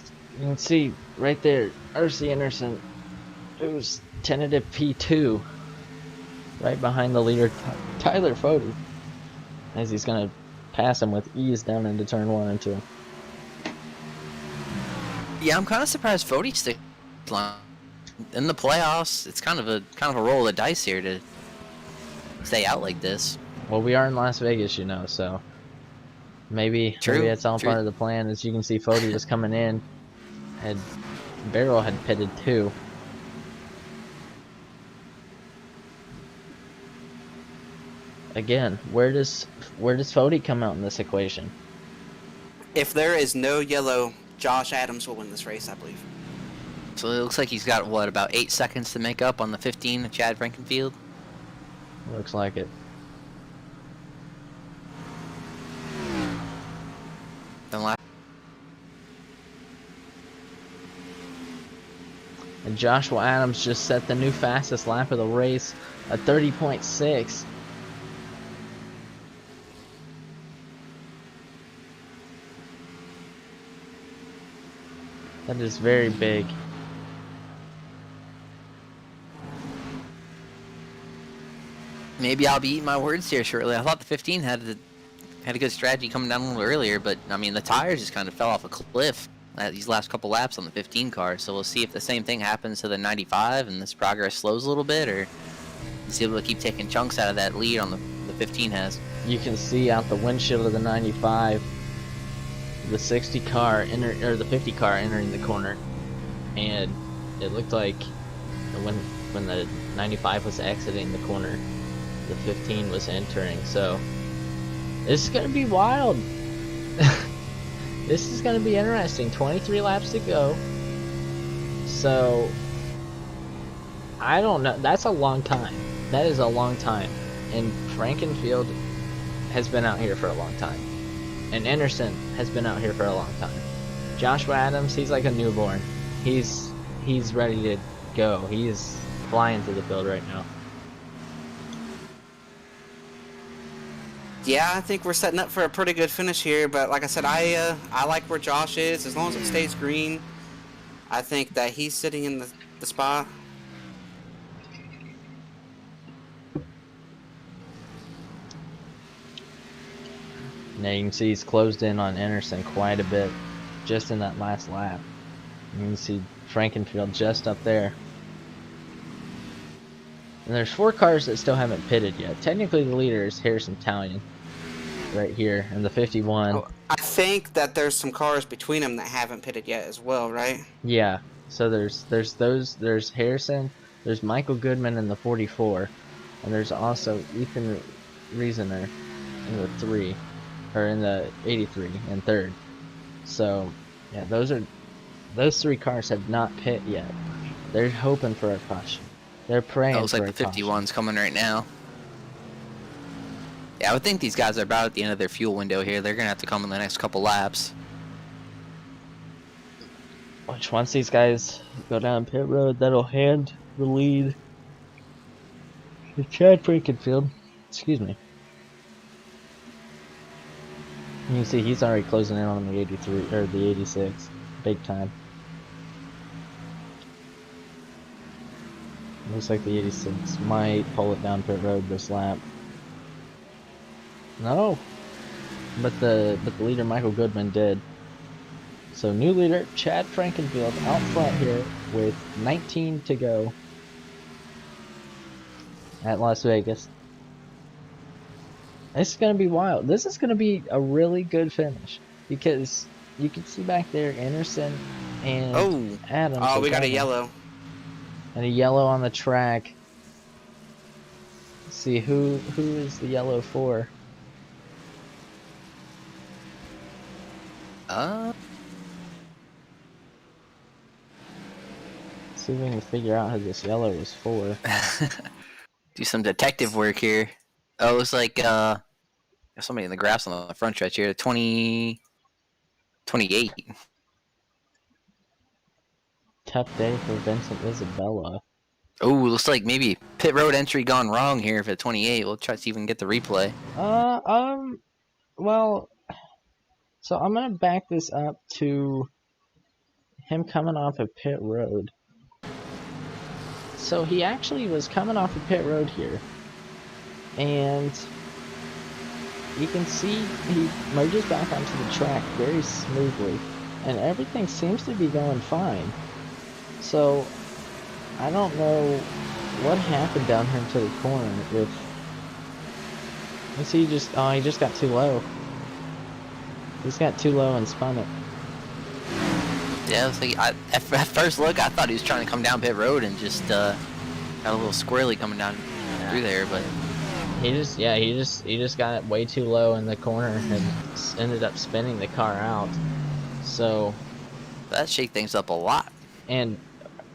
can see right there, RC Anderson, who's tentative P2, right behind the leader Tyler Fody, as he's gonna pass him with ease down into turn 1 and 2. Yeah, I'm kind of surprised Fody sticks in the playoffs. It's kind of a roll of the dice here to stay out like this. Well, we are in Las Vegas, you know, so maybe it's all part of the plan. As you can see, Fody was coming in, and Barrel had pitted too. Again, where does Fody come out in this equation? If there is no yellow, Josh Adams will win this race, I believe. So it looks like he's got, what, about 8 seconds to make up on the 15 of Chad Frankenfield? Looks like it. And Joshua Adams just set the new fastest lap of the race, a 30.6. That is very big. Maybe I'll be eating my words here shortly. I thought the 15 had a good strategy coming down a little earlier, but I mean the tires just kind of fell off a cliff these last couple laps on the 15 car. So we'll see if the same thing happens to the 95 and this progress slows a little bit, or is able to keep taking chunks out of that lead on the 15 has. You can see out the windshield of the 95, the 60 car or the 50 car entering the corner, and it looked like when the 95 was exiting the corner, the 15 was entering. So this is gonna be wild. This is gonna be interesting. 23 laps to go. So I don't know. That's a long time. That is a long time. And Frankenfield has been out here for a long time. And Anderson has been out here for a long time. Joshua Adams, he's like a newborn. He's ready to go. He is flying through the field right now. Yeah, I think we're setting up for a pretty good finish here, but like I said, I like where Josh is. As long as it stays green, I think that he's sitting in the spot. Now you can see he's closed in on Anderson quite a bit just in that last lap. You can see Frankenfield just up there. And there's 4 cars that still haven't pitted yet. Technically the leader is Harrison Talion right here in the 51. Oh, I think that there's some cars between them that haven't pitted yet as well, right? Yeah. So there's Harrison, there's Michael Goodman in the 44, and there's also Ethan Riesener in the 3. Or in the 83 and 3rd. So yeah, those 3 cars have not pit yet. They're hoping for a caution. They're praying for a caution. Looks like the 51's coming right now. Yeah, I would think these guys are about at the end of their fuel window here. They're gonna have to come in the next couple laps. Which once these guys go down pit road, that'll hand the lead to Chad Frankenfield. Excuse me. You can see he's already closing in on the 83 or the 86, big time. Looks like the 86 might pull it down pit road this lap. No, but the leader Michael Goodman did. So new leader Chad Frankenfield out front here with 19 to go at Las Vegas. This is going to be wild. This is going to be a really good finish because you can see back there Anderson and Adams. Oh, we got a yellow. And a yellow on the track. Let's see who is the yellow for? See if we can figure out who this yellow is for. Do some detective work here. Oh, it looks like Somebody in the grass on the front stretch here. 28. Tough day for Vincent Isabella. Oh, looks like maybe pit road entry gone wrong here for 28. We'll try to see if we can get the replay. Well, so I'm gonna back this up to him coming off of pit road. So he actually was coming off of pit road here, and you can see he merges back onto the track very smoothly, and everything seems to be going fine. So I don't know what happened down here into the corner with. Let's see, he just got too low. He's got too low and spun it. Yeah, it was like, at first look, I thought he was trying to come down pit road and just got a little squirrely coming down through there, but he just got way too low in the corner and ended up spinning the car out. So that shake things up a lot. And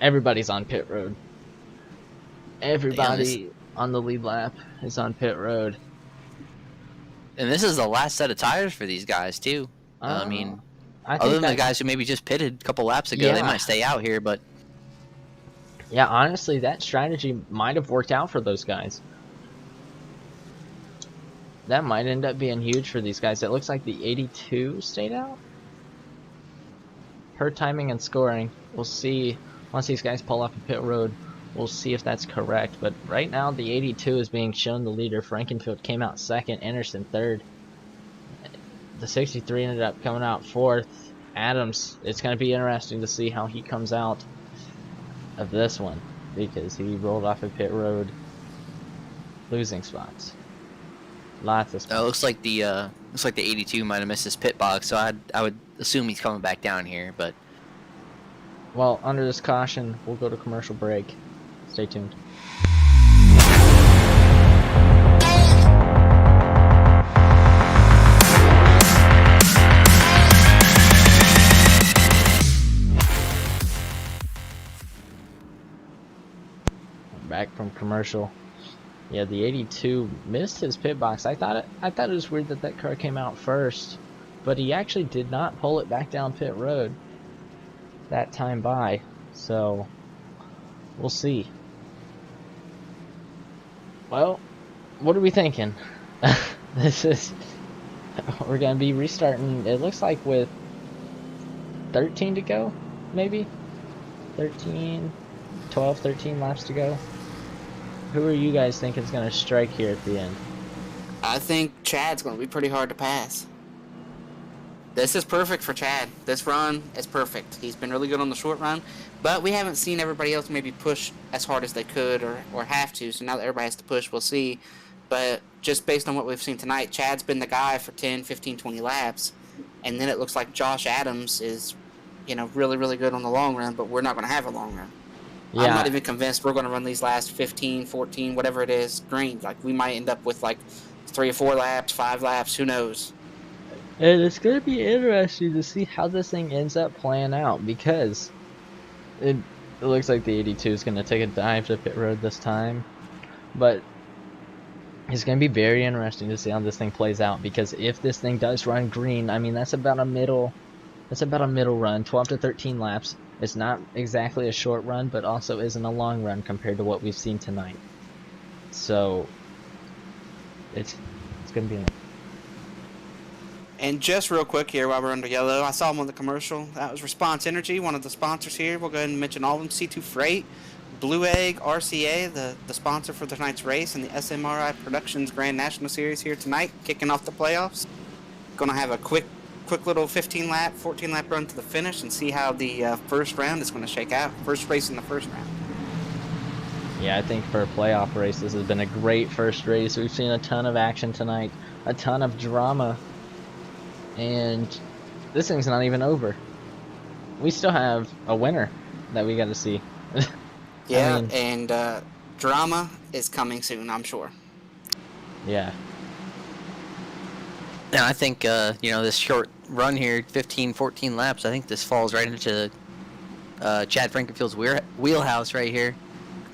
everybody's on pit road. Everybody on the lead lap is on pit road. And this is the last set of tires for these guys too. I mean, other than the guys who maybe just pitted a couple laps ago, they might stay out here, but yeah, honestly, that strategy might have worked out for those guys. That might end up being huge for these guys. It looks like the 82 stayed out. Per timing and scoring, we'll see once these guys pull off a pit road. We'll see if that's correct. But right now, the 82 is being shown the leader. Frankenfield came out second, Anderson third. The 63 ended up coming out fourth. Adams, it's going to be interesting to see how he comes out of this one, because he rolled off a pit road, losing spots. Lots of spots. It looks like the 82 might have missed his pit box, so I would assume he's coming back down here. But well, under this caution, we'll go to commercial break. Stay tuned. Back from commercial. Yeah, the 82 missed his pit box. I thought it was weird that car came out first, but he actually did not pull it back down pit road that time by. So we'll see. Well, what are we thinking? We're gonna be restarting. It looks like with 13 to go, maybe 12, 13 laps to go. Who are you guys thinking is going to strike here at the end? I think Chad's going to be pretty hard to pass. This is perfect for Chad. This run is perfect. He's been really good on the short run, but we haven't seen everybody else maybe push as hard as they could or have to, so now that everybody has to push, we'll see. But just based on what we've seen tonight, Chad's been the guy for 10, 15, 20 laps, and then it looks like Josh Adams is, really, really good on the long run, but we're not going to have a long run. Yeah. I'm not even convinced we're going to run these last 15, 14, whatever it is, green. Like, we might end up with, 3 or 4 laps, 5 laps, who knows? And it's going to be interesting to see how this thing ends up playing out, because it looks like the 82 is going to take a dive to pit road this time. But it's going to be very interesting to see how this thing plays out, because if this thing does run green, I mean, that's about a middle run, 12 to 13 laps. It's not exactly a short run, but also isn't a long run compared to what we've seen tonight. So it's going to be. And just real quick here while we're under yellow, I saw him on the commercial. That was Response Energy, one of the sponsors here. We'll go ahead and mention all of them. C2 Freight, Blue Egg, RCA, the sponsor for tonight's race, and the SMRI Productions Grand National Series here tonight, kicking off the playoffs. Going to have a quick little 15-lap, 14-lap run to the finish and see how the first round is going to shake out. First race in the first round. Yeah, I think for a playoff race, this has been a great first race. We've seen a ton of action tonight, a ton of drama, and this thing's not even over. We still have a winner that we got to see. Yeah, and drama is coming soon, I'm sure. Yeah. Yeah, I think, this short run here, 15, 14 laps, I think this falls right into Chad Frankenfield's wheelhouse right here.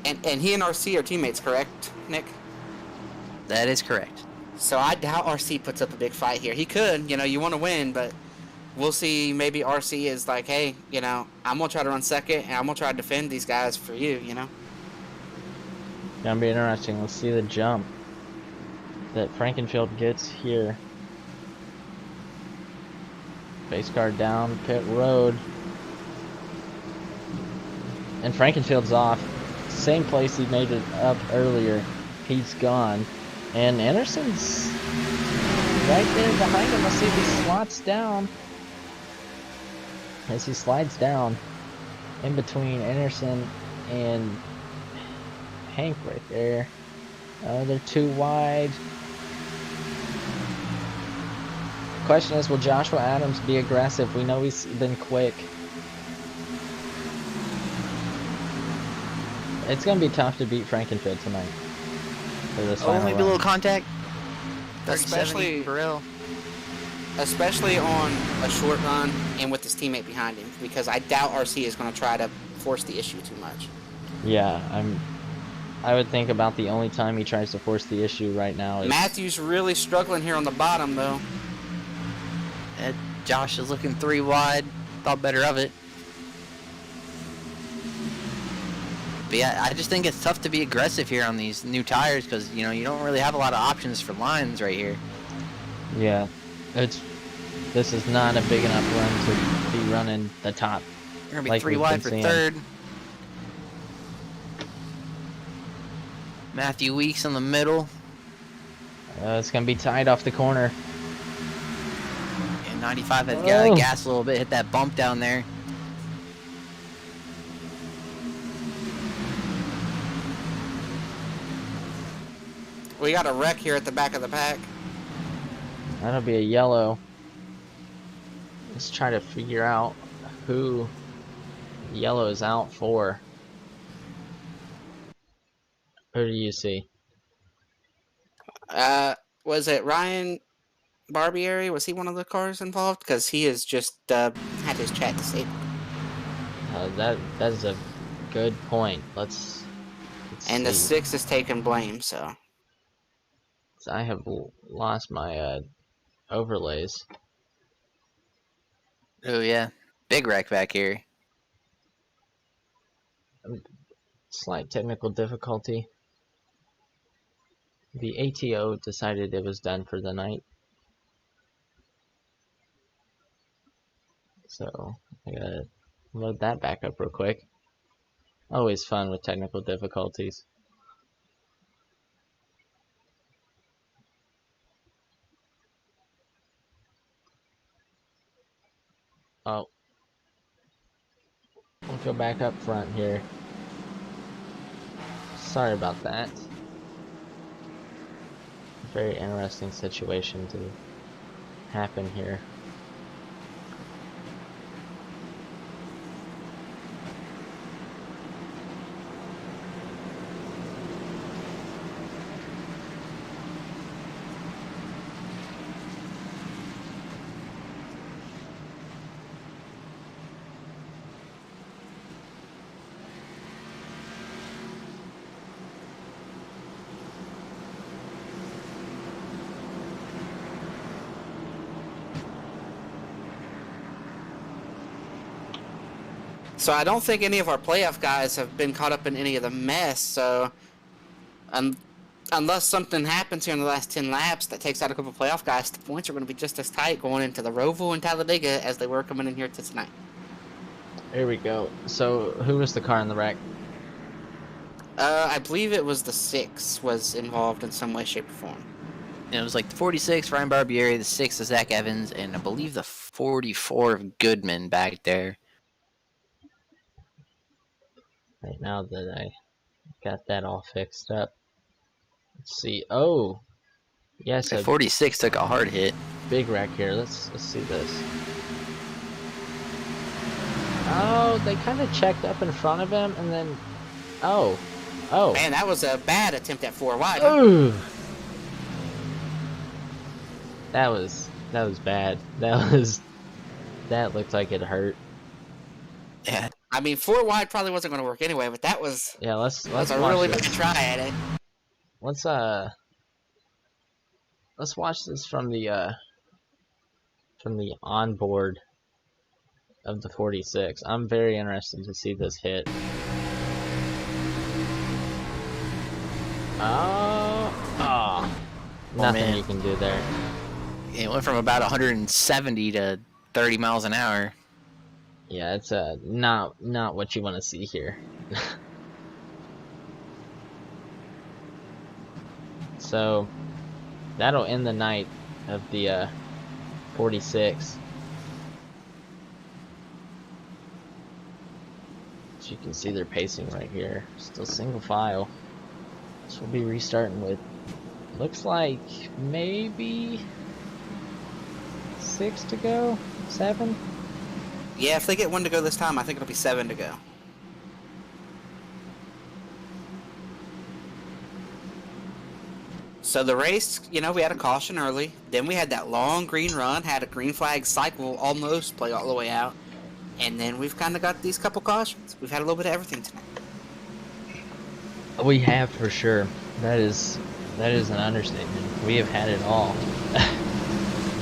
And he and RC are teammates, correct, Nick? That is correct. So I doubt RC puts up a big fight here. He could, you want to win, but we'll see. Maybe RC is like, hey, I'm going to try to run second, and I'm going to try to defend these guys for you. Gonna be interesting. Let's see the jump that Frankenfield gets here. Base car down, pit road. And Frankenfield's off. Same place he made it up earlier. He's gone. And Anderson's right there behind him. Let's see if he slots down. As he slides down in between Anderson and Hank right there. They're too wide. Question is, will Joshua Adams be aggressive? We know he's been quick. It's going to be tough to beat Frankenfield tonight. For this final maybe run. a little contact. Especially on a short run and with his teammate behind him, because I doubt RC is going to try to force the issue too much. Yeah, I would think about the only time he tries to force the issue right now is... Matthew's really struggling here on the bottom, though. Josh is looking 3 wide. Thought better of it. But yeah, I just think it's tough to be aggressive here on these new tires because, you don't really have a lot of options for lines right here. Yeah, this is not a big enough run to be running the top. We're going to be like 3 we've wide been for seeing. third. Matthew Weeks in the middle. It's going to be tight off the corner. And 95 had got gas a little bit, hit that bump down there. We got a wreck here at the back of the pack. That'll be a yellow. Let's try to figure out who yellow is out for. Who do you see? Was it Ryan Barbieri? Was he one of the cars involved? Because he has just had his chat disabled. That is a good point. Let's and see. the 6 is taking blame, so. I have lost my overlays. Oh yeah, big wreck back here. Slight technical difficulty. The ATO decided it was done for the night. So I gotta load that back up real quick. Always fun with technical difficulties. Oh. We'll go back up front here. Sorry about that. Very interesting situation to happen here. So I don't think any of our playoff guys have been caught up in any of the mess, so unless something happens here in the last 10 laps that takes out a couple playoff guys, the points are going to be just as tight going into the Roval and Talladega as they were coming in here to tonight. Here we go. So, who was the car in the wreck? I believe it was the 6 was involved in some way, shape, or form. And it was like the 46, Ryan Barbieri, the 6 is Zach Evans, and I believe the 44 of Goodman back there. Right now that I got that all fixed up. Let's see. Oh, yes, The a 46 took a hard hit. big wreck here. Let's see this. Oh, they kind of checked up in front of him, and then oh. Man, that was a bad attempt at 4 wide. Ooh. That was bad. That looked like it hurt. Yeah. I mean, 4 wide probably wasn't going to work anyway, but that was Yeah, let's a watch really this. bad try at it. Let's let's watch this from the onboard of the 46. I'm very interested to see this hit. Oh, nothing man. you can do there. It went from about 170 to 30 miles an hour. Yeah, it's not what you want to see here. So that'll end the night of the 46. As you can see, they're pacing right here. Still single file. So we'll be restarting with, looks like maybe 6 to go, 7. Yeah, if they get 1 to go this time, I think it'll be 7 to go. So the race, you know, we had a caution early. Then we had that long green run, had a green flag cycle almost play all the way out. And then we've kind of got these couple cautions. We've had a little bit of everything tonight. We have, for sure. That is an understatement. We have had it all.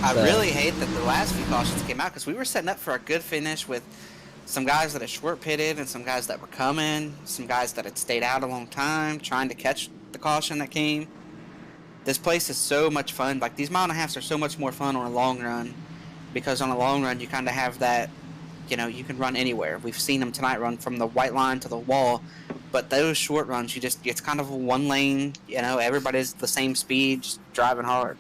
I really hate that the last few cautions came out because we were setting up for a good finish with some guys that had short pitted and some guys that were coming, some guys that had stayed out a long time trying to catch the caution that came. This place is so much fun. Like, these mile and a halves are so much more fun on a long run because on a long run you kind of have that, you know, you can run anywhere. We've seen them tonight run from the white line to the wall, but those short runs, it's kind of a one lane, you know, everybody's the same speed, just driving hard.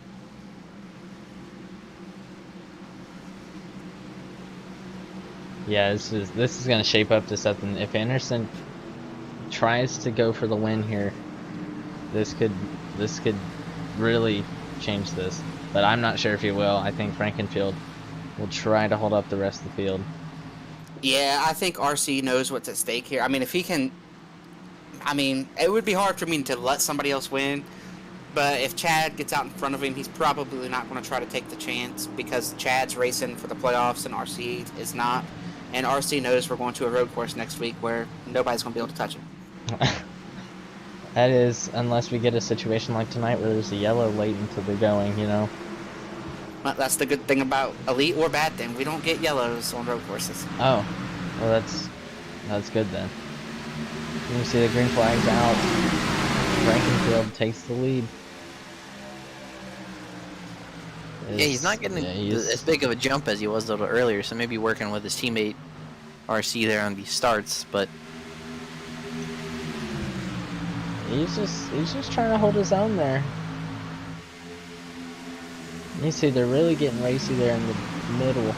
Yeah, this is gonna shape up to something. If Anderson tries to go for the win here, this could really change this. But I'm not sure if he will. I think Frankenfield will try to hold up the rest of the field. Yeah, I think RC knows what's at stake here. I mean, if he can, I mean, it would be hard for me to let somebody else win. But if Chad gets out in front of him, he's probably not going to try to take the chance because Chad's racing for the playoffs and RC is not. And RC knows we're going to a road course next week where nobody's going to be able to touch him. That is, unless we get a situation like tonight where there's a yellow late into the going, you know. Well, that's the good thing about elite or bad thing. We don't get yellows on road courses. Oh, well that's good then. You see the green flag's out. Frankenfield takes the lead. Yeah, he's not getting as big of a jump as he was a little earlier, so maybe working with his teammate RC there on these starts, but he's just trying to hold his own there. You see, they're really getting racy there in the middle.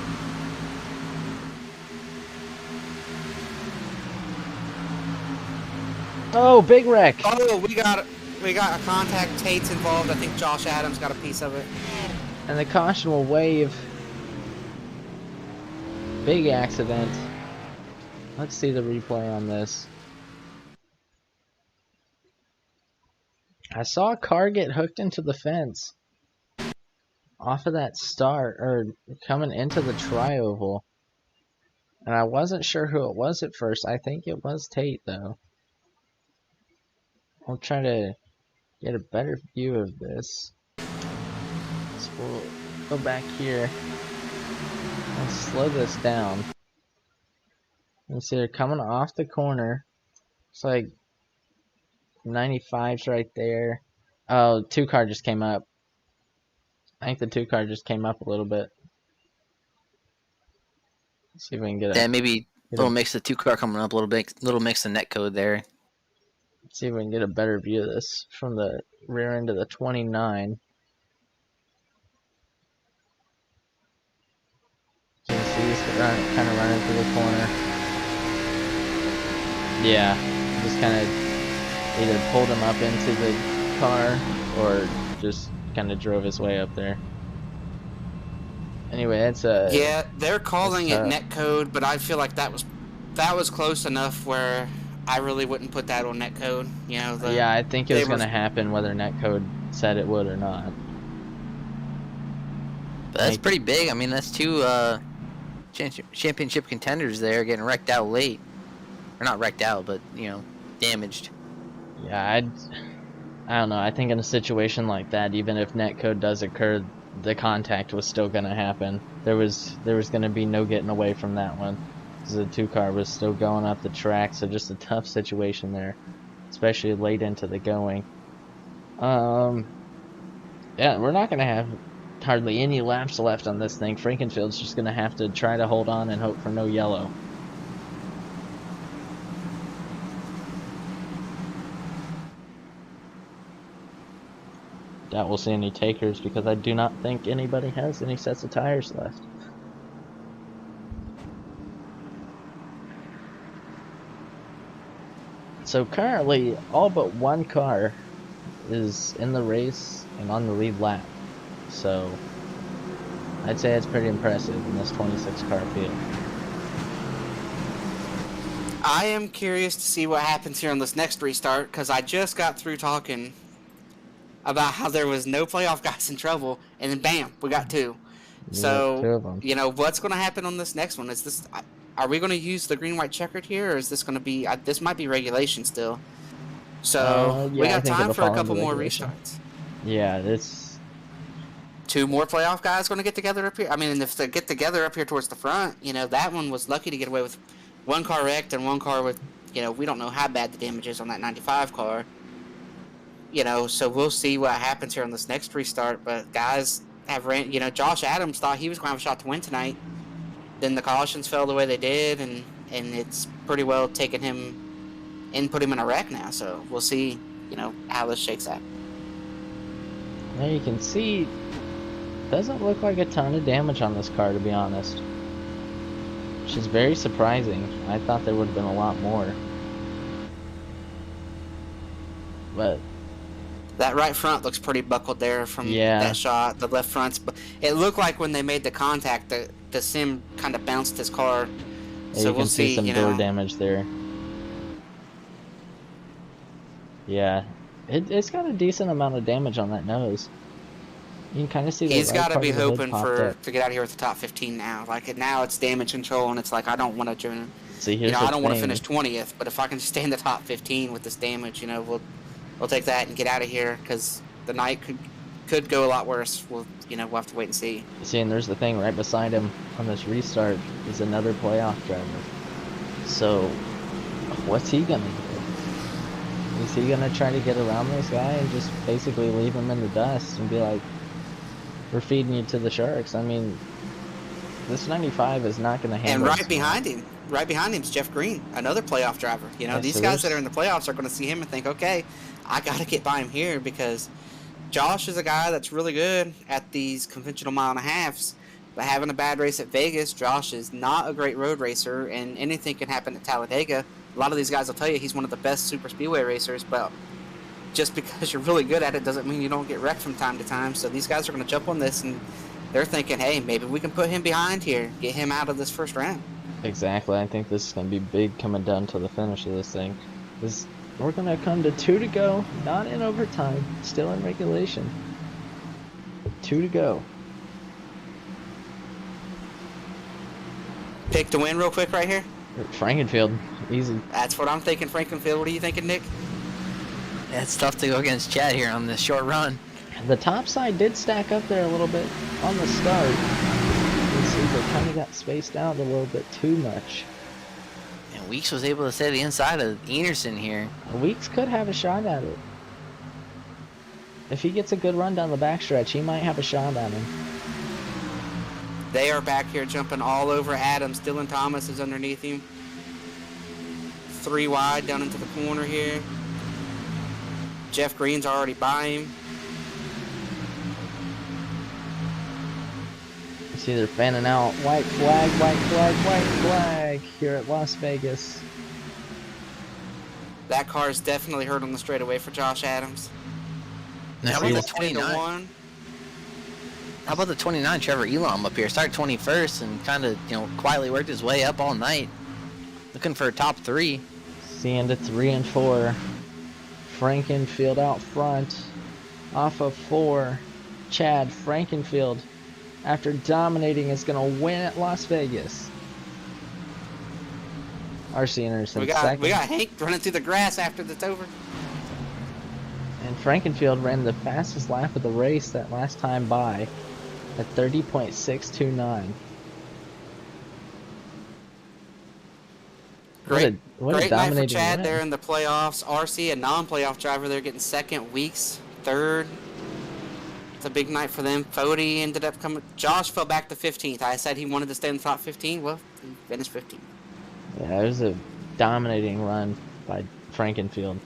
Oh, big wreck! Oh, we got a contact. Tate's involved. I think Josh Adams got a piece of it. And the caution will wave. Big accident. Let's see the replay on this. I saw a car get hooked into the fence off of that start, or coming into the tri-oval. And I wasn't sure who it was at first. I think it was Tate, though. We'll try to get a better view of this. So we'll go back here and slow this down. You see they're coming off the corner. It's like 95's right there. Oh, 2 car just came up. I think the 2 car just came up a little bit. Let's see if we can get a... Yeah, maybe a little mix of 2 car coming up, a little mix of net code there. Let's see if we can get a better view of this from the rear end of the 29. So you see this kind of running through the corner. Yeah, just kind of either pulled him up into the car or just kind of drove his way up there. Anyway, that's a... Yeah, they're calling it net code, but I feel like that was close enough where I really wouldn't put that on net code. You know, yeah, I think it was going to happen whether netcode said it would or not. But that's pretty big. I mean, that's 2 championship contenders there getting wrecked out late. Or not wrecked out, but, you know, damaged. Yeah, I don't know. I think in a situation like that, even if netcode does occur, the contact was still going to happen. There was going to be no getting away from that one, because the 2-car was still going up the track. So just a tough situation there, especially late into the going. Yeah, we're not going to have hardly any laps left on this thing. Frankenfield's just going to have to try to hold on and hope for no yellow. Doubt we'll see any takers, because I do not think anybody has any sets of tires left. So currently, all but one car is in the race and on the lead lap. So I'd say it's pretty impressive in this 26-car field. I am curious to see what happens here on this next restart, because I just got through talking about how there was no playoff guys in trouble, and then bam, we got 2. So, 2 of them. you know, what's going to happen on this next one? Is this, are we going to use the green-white checkered here, or is this going to be, this might be regulation still. So, Yeah, we I got think time it'll for a fall couple into more regulation. restarts. Yeah, it's 2 more playoff guys going to get together up here. I mean, if they get together up here towards the front, you know, that one was lucky to get away with 1 car wrecked and 1 car with, you know, we don't know how bad the damage is on that 95 car. You know, so we'll see what happens here on this next restart. But guys have ran, you know, Josh Adams thought he was going to have a shot to win tonight. Then the cautions fell the way they did, and it's pretty well taken him and put him in a wreck now. So we'll see, you know, how this shakes out. now you can see, doesn't look like a ton of damage on this car, to be honest. Which is very surprising. I thought there would have been a lot more. But that right front looks pretty buckled there from Yeah. that shot. The left front's, it looked like when they made the contact, the sim kind of bounced his car. yeah, So you we'll can see some you door know. damage there. Yeah, it's got a decent amount of damage on that nose. You can kind of see the He's right got to part be of the hood hoping popped up. to get out of here with the top 15 now. Like now it's damage control, and it's like I don't want to join. See, You here's know, the I don't want to thing. finish 20th, but if I can just stay in the top 15 with this damage, you know, we'll take that and get out of here, because the night could go a lot worse. We'll have to wait and see. See, and there's the thing, right beside him on this restart is another playoff driver. So, what's he gonna do? Is he gonna try to get around this guy and just basically leave him in the dust and be like, we're feeding you to the sharks? I mean, this 95 is not gonna handle And this right behind him is Jeff Green, another playoff driver. You know, Yeah, these so guys that there's- are in the playoffs are going to see him and think, okay, I got to get by him here, because Josh is a guy that's really good at these conventional mile and a halves. But having a bad race at Vegas, Josh is not a great road racer, and anything can happen at Talladega. A lot of these guys will tell you he's one of the best super speedway racers, but just because you're really good at it doesn't mean you don't get wrecked from time to time. So these guys are going to jump on this, and they're thinking, hey, maybe we can put him behind here, get him out of this first round. Exactly. I think this is gonna be big coming down to the finish of this thing. We're gonna come to 2 to go, not in overtime, still in regulation. 2 to go. Pick to win real quick right here. Frankenfield, easy. That's what I'm thinking, Frankenfield. What are you thinking, Nick? Yeah, it's tough to go against Chad here on this short run. The top side did stack up there a little bit on the start. You see they kind of got spaced out a little bit too much. And Weeks was able to stay the inside of Enerson here. Weeks could have a shot at it. If he gets a good run down the backstretch, he might have a shot at him. They are back here jumping all over Adams. Dylan Thomas is underneath him. 3 wide down into the corner here. Jeff Green's already by him. You see they're fanning out. White flag, white flag, white flag here at Las Vegas. That car is definitely hurt on the straightaway for Josh Adams. Now, how See, about that's the 29? How about the 29 Trevor Elam up here? Started 21st and kind of, quietly worked his way up all night. Looking for a top 3. Seeing to 3 and 4. Frankenfield out front. Off of 4. Chad Frankenfield, after dominating, is going to win at Las Vegas. RC Anderson We second. got Hank running through the grass after it's over. And Frankenfield ran the fastest lap of the race that last time by at 30.629. Great, What a great night for dominating Chad run. there in the playoffs. RC, a non-playoff driver, they're getting second. Weeks third. It's a big night for them. Fody ended up coming. Josh fell back to 15th. I said he wanted to stay in the top 15. Well, he finished 15th. Yeah, it was a dominating run by Frankenfield.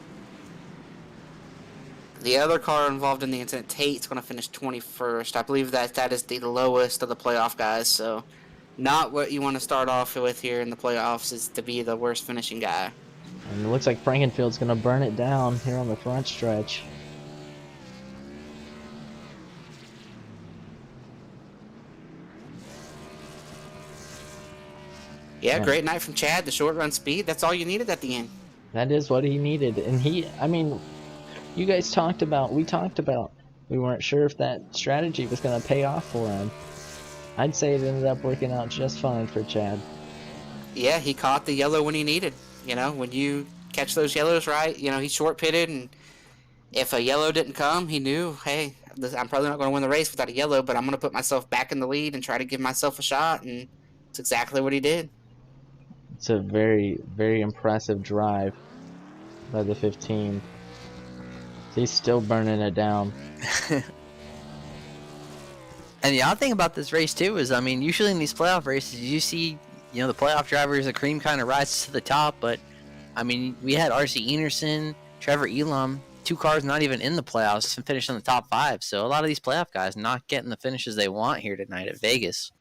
The other car involved in the incident, Tate's going to finish 21st. I believe that is the lowest of the playoff guys, so not what you want to start off with here in the playoffs is to be the worst finishing guy. And it looks like Frankenfield's going to burn it down here on the front stretch. Yeah, great night from Chad. The short run speed, that's all you needed at the end. That is what he needed. And you guys talked about, we weren't sure if that strategy was going to pay off for him. I'd say it ended up working out just fine for Chad. Yeah, he caught the yellow when he needed. You know, when you catch those yellows right, you know, he short pitted, and if a yellow didn't come, he knew, hey, I'm probably not going to win the race without a yellow, but I'm going to put myself back in the lead and try to give myself a shot, and it's exactly what he did. It's a very, very impressive drive by the 15. He's still burning it down. And the odd thing about this race too is, I mean, usually in these playoff races, you see, you know, the playoff drivers, the cream kind of rises to the top. But I mean, we had RC Enerson, Trevor Elam, 2 cars not even in the playoffs and finished in the top 5. So a lot of these playoff guys not getting the finishes they want here tonight at Vegas.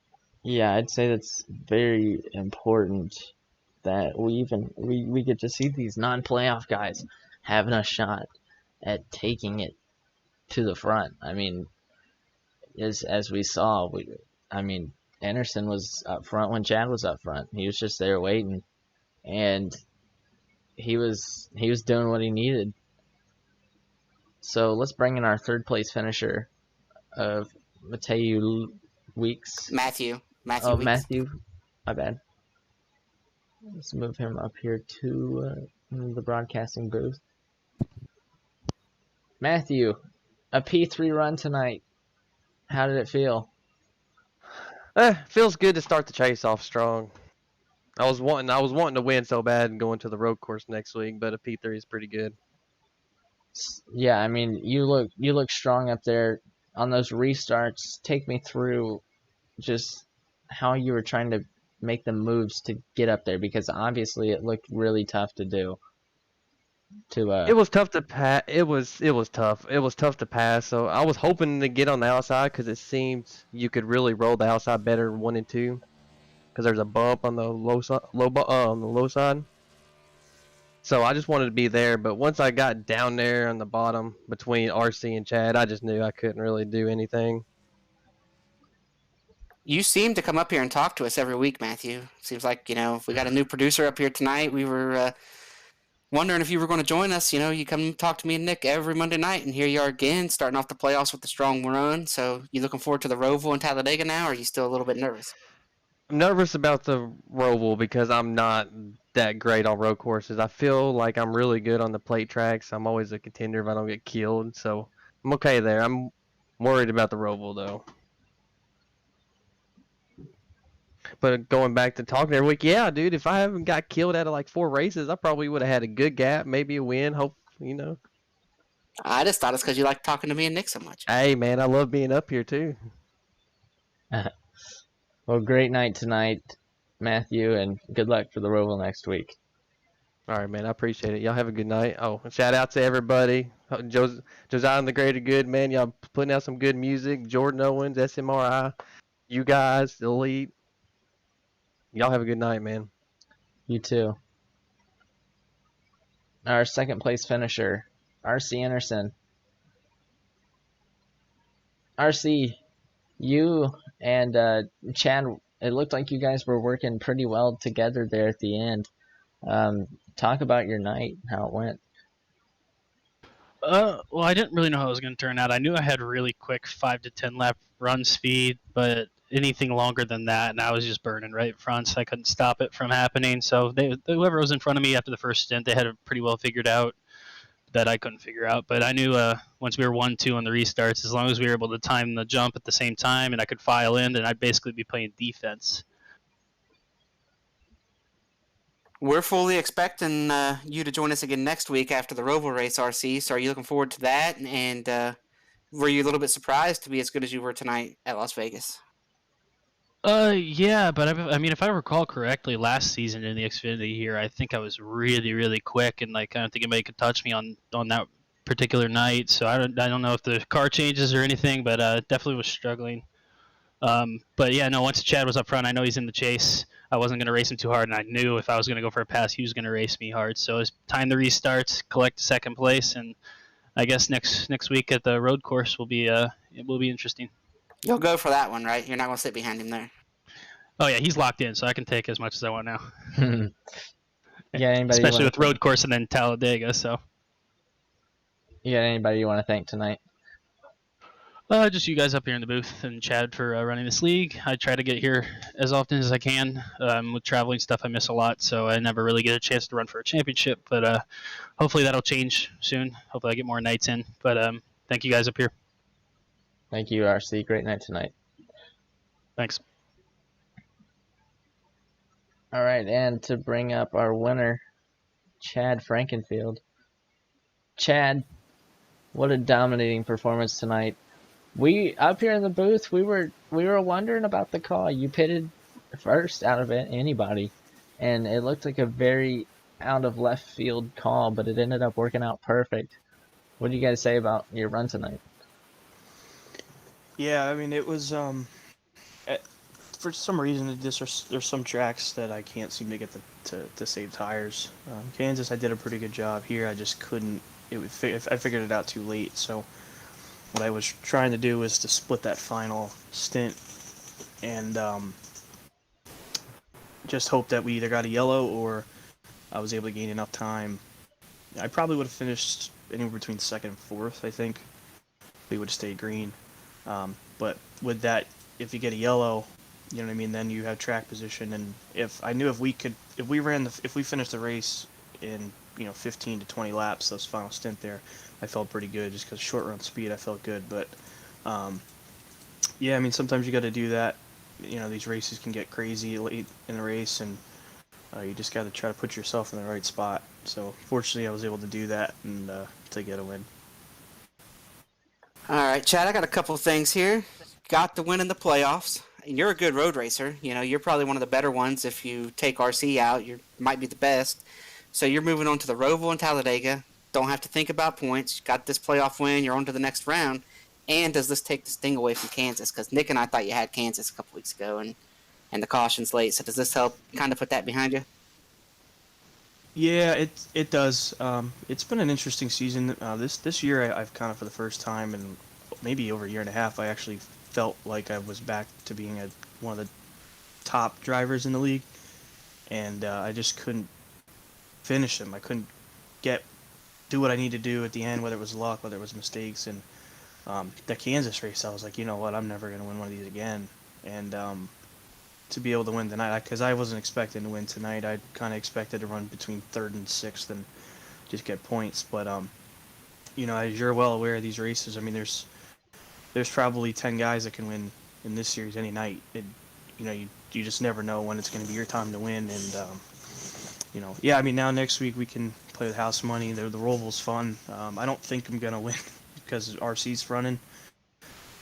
Yeah, I'd say that's very important that we get to see these non-playoff guys having a shot at taking it to the front. I mean, as we saw, Anderson was up front when Chad was up front. He was just there waiting, and he was doing what he needed. So let's bring in our third place finisher of Matthew Weeks. Matthew Weeks. Matthew. My bad. Let's move him up here to the broadcasting booth. Matthew, a P3 run tonight. How did it feel? Feels good to start the chase off strong. I was wanting to win so bad and going to the road course next week, but a P3 is pretty good. Yeah, I mean, you look strong up there on those restarts. Take me through just how you were trying to make the moves to get up there, because obviously it looked really tough to do. It was tough to pass. It was tough. It was tough to pass. So I was hoping to get on the outside because it seemed you could really roll the outside better 1 and 2, because there's a bump on the low side. So I just wanted to be there. But once I got down there on the bottom between RC and Chad, I just knew I couldn't really do anything. You seem to come up here and talk to us every week, Matthew. Seems like, you know, if we got a new producer up here tonight, we were wondering if you were going to join us. You know, you come talk to me and Nick every Monday night, and here you are again, starting off the playoffs with a strong run. So you looking forward to the Roval and Talladega now, or are you still a little bit nervous? I'm nervous about the Roval because I'm not that great on road courses. I feel like I'm really good on the plate tracks. I'm always a contender if I don't get killed, so I'm okay there. I'm worried about the Roval, though. But going back to talking every week, yeah, dude, if I haven't got killed out of like 4 races, I probably would have had a good gap, maybe a win, hope, you know. I just thought it's because you like talking to me and Nick so much. Hey, man, I love being up here, too. Well, great night tonight, Matthew, and good luck for the Roval next week. All right, man, I appreciate it. Y'all have a good night. Oh, shout out to everybody. Josiah and the Greater Good, man. Y'all putting out some good music. Jordan Owens, SMRI, you guys, the Elite. Y'all have a good night, man. You too. Our second place finisher, RC Enerson. RC, you and Chad, it looked like you guys were working pretty well together there at the end. Talk about your night, how it went. Well, I didn't really know how it was going to turn out. I knew I had really quick 5 to 10 lap run speed, but anything longer than that, and I was just burning right in front, so I couldn't stop it from happening. So whoever was in front of me after the first stint, they had it pretty well figured out. that I couldn't figure out. But I knew once we were 1-2 on the restarts, as long as we were able to time the jump at the same time and I could file in, then I'd basically be playing defense. We're fully expecting you to join us again next week after the Roval race, RC. So are you looking forward to that? And were you a little bit surprised to be as good as you were tonight at Las Vegas? Yeah, but I mean, if I recall correctly, last season in the Xfinity here, I think I was really, really quick, and like I don't think anybody could touch me on that particular night. So I don't know if the car changes or anything, but definitely was struggling. But yeah, no, once Chad was up front, I know he's in the chase. I wasn't going to race him too hard, and I knew if I was going to go for a pass, he was going to race me hard. So it's time the restarts, collect second place, and I guess next week at the road course will be interesting. You'll go for that one, right? You're not going to sit behind him there. Oh yeah, he's locked in, so I can take as much as I want now. Yeah, anybody especially with road course and then Talladega. So. You got anybody you want to thank tonight? Just you guys up here in the booth and Chad for running this league. I try to get here as often as I can. With traveling stuff, I miss a lot, so I never really get a chance to run for a championship. But hopefully that'll change soon. Hopefully I get more nights in. But thank you guys up here. Thank you, RC. Great night tonight. Thanks. All right, and to bring up our winner, Chad Frankenfield. Chad, what a dominating performance tonight. We up here in the booth, we were wondering about the call. You pitted first out of anybody, and it looked like a very out of left field call, but it ended up working out perfect. What do you guys say about your run tonight? Yeah, I mean, it was for some reason there's some tracks that I can't seem to get to save tires. Kansas, I did a pretty good job. Here, I just couldn't. I figured it out too late. So what I was trying to do was to split that final stint and just hope that we either got a yellow or I was able to gain enough time. I probably would have finished anywhere between second and fourth, I think. We would have stayed green. But with that, if you get a yellow, you know what I mean, then you have track position. And if we finished the race in 15 to 20 laps, those final stint there, I felt pretty good just because short run speed, I felt good. But yeah, I mean, sometimes you got to do that. These races can get crazy late in the race, and you just got to try to put yourself in the right spot. So fortunately, I was able to do that and to get a win. All right, Chad, I got a couple of things here. Got the win in the playoffs. You're a good road racer. You're probably one of the better ones. If you take RC out, you might be the best. So you're moving on to the Roval and Talladega. Don't have to think about points. Got this playoff win. You're on to the next round. And does this take the sting away from Kansas? Because Nick and I thought you had Kansas a couple weeks ago, and the caution's late. So does this help kind of put that behind you? Yeah, it does. It's been an interesting season. This year, I've kind of, for the first time in maybe over a year and a half, I actually felt like I was back to being one of the top drivers in the league, and I just couldn't finish them. I couldn't do what I need to do at the end, whether it was luck, whether it was mistakes. And the Kansas race, I was like, you know what, I'm never going to win one of these again. And to be able to win tonight, because I wasn't expecting to win tonight. I kind of expected to run between third and sixth and just get points. But as you're well aware of these races, I mean, there's probably 10 guys that can win in this series any night. You just never know when it's going to be your time to win. And yeah, I mean, now next week we can play with house money. The Roval's fun. I don't think I'm going to win because RC's running,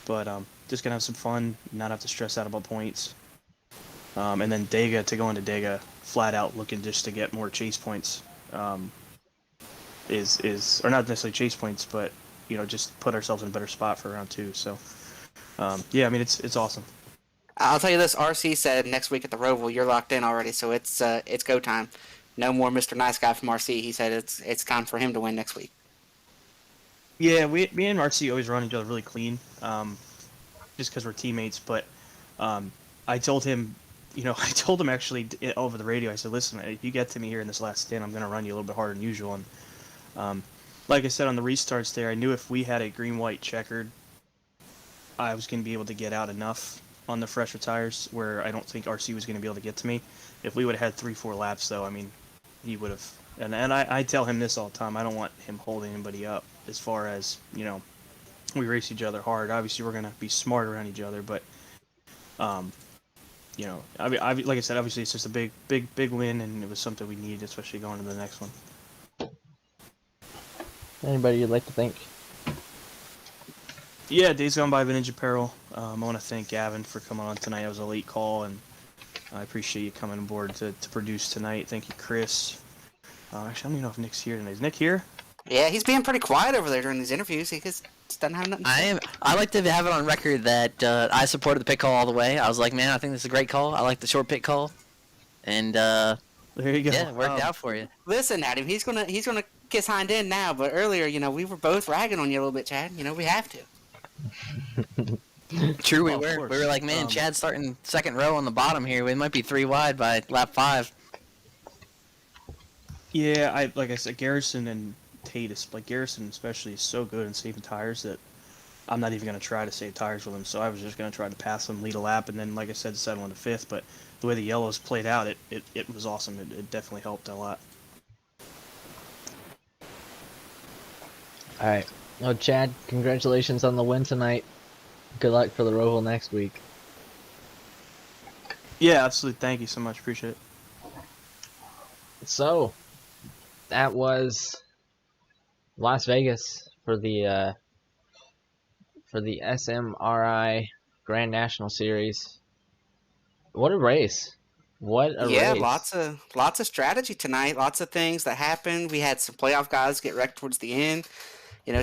but just going to have some fun, not have to stress out about points. And then to go into Dega flat out looking just to get more chase points is or not necessarily chase points, but just put ourselves in a better spot for round two. So yeah, I mean, it's awesome. I'll tell you this: RC said next week at the Roval you're locked in already, so it's go time. No more Mr. Nice Guy from RC. He said it's time for him to win next week. Yeah, me and RC always run each other really clean, just because we're teammates. But I told him, I told him actually over the radio. I said, "Listen, if you get to me here in this last stint, I'm going to run you a little bit harder than usual." And like I said on the restarts there, I knew if we had a green-white checkered, I was going to be able to get out enough on the fresher tires where I don't think RC was going to be able to get to me. If we would have had 3-4 laps, though, I mean, he would have And I tell him this all the time. I don't want him holding anybody up as far as, we race each other hard. Obviously, we're going to be smart around each other, but, like I said, obviously it's just a big win, and it was something we needed, especially going to the next one. Anybody you'd like to thank? Yeah, Days Gone By Vintage Apparel. I want to thank Gavin for coming on tonight. It was a late call, and I appreciate you coming aboard to produce tonight. Thank you, Chris. Actually, I don't even know if Nick's here tonight. Is Nick here? Yeah, he's being pretty quiet over there during these interviews. He just doesn't have nothing to say. I like to have it on record that I supported the pit call all the way. I was like, man, I think this is a great call. I like the short pit call, and there you go. yeah, it worked out for you. Listen, Adam, he's gonna kiss hind end now. But earlier, we were both ragging on you a little bit, Chad. We have to. True, we Of were. course. We were like, man, Chad's starting second row on the bottom here. We might be 3 wide by lap 5. Yeah, like I said, Garrison and Tate, Garrison especially, is so good in saving tires that I'm not even going to try to save tires with him. So I was just going to try to pass him, lead a lap, and then, like I said, settle into 5th. But the way the yellows played out, it was awesome. It definitely helped a lot. All right. Oh, Chad, congratulations on the win tonight. Good luck for the Roval next week. Yeah, absolutely. Thank you so much. Appreciate it. So, that was Las Vegas for the SMRI Grand National Series. What a race! What a Yeah, race! lots of strategy tonight. Lots of things that happened. We had some playoff guys get wrecked towards the end.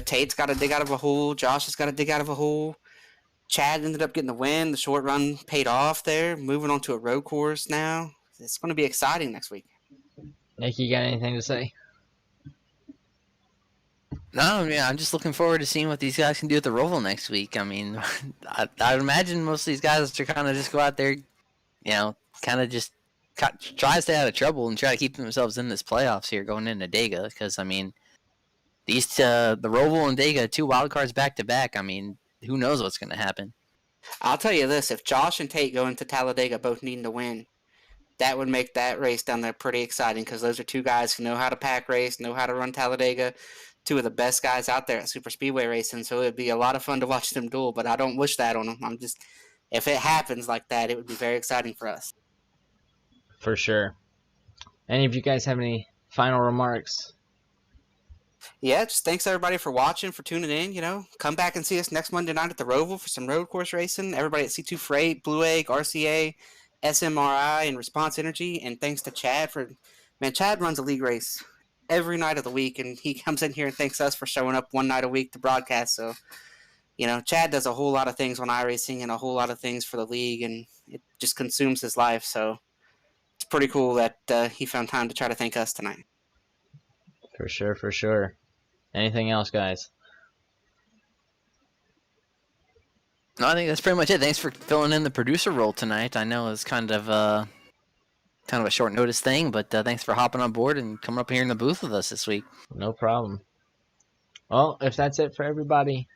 Tate's got to dig out of a hole. Josh has got to dig out of a hole. Chad ended up getting the win. The short run paid off there. Moving on to a road course now. It's going to be exciting next week. Nick, you got anything to say? No, yeah, I'm just looking forward to seeing what these guys can do at the Roval next week. I mean, I would imagine most of these guys are kind of just go out there, kind of just try to stay out of trouble and try to keep themselves in this playoffs here going into Dega. Because, I mean, these the Roval and Dega, 2 wild cards back to back. I mean, who knows what's going to happen? I'll tell you this: if Josh and Tate go into Talladega both needing to win, that would make that race down there pretty exciting because those are 2 guys who know how to pack race, know how to run Talladega. 2 of the best guys out there at super speedway racing, so it'd be a lot of fun to watch them duel. But I don't wish that on them. If it happens like that, it would be very exciting for us. For sure. Any of you guys have any final remarks? Yeah, just thanks everybody for watching, for tuning in. Come back and see us next Monday night at the Roval for some road course racing. Everybody at C2 Freight, Blue Egg, RCA, SMRI, and Response Energy. And thanks to Chad Chad runs a league race every night of the week, and he comes in here and thanks us for showing up one night a week to broadcast. So, Chad does a whole lot of things on iRacing and a whole lot of things for the league, and it just consumes his life. So it's pretty cool that he found time to try to thank us tonight. For sure, for sure. Anything else, guys? No, I think that's pretty much it. Thanks for filling in the producer role tonight. I know it's kind of a short notice thing, but thanks for hopping on board and coming up here in the booth with us this week. No problem. Well, if that's it for everybody,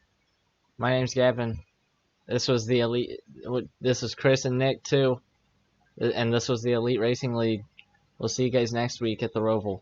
my name's Gavin. This was the Elite. This was Chris and Nick too, and this was the Elite Racing League. We'll see you guys next week at the Roval.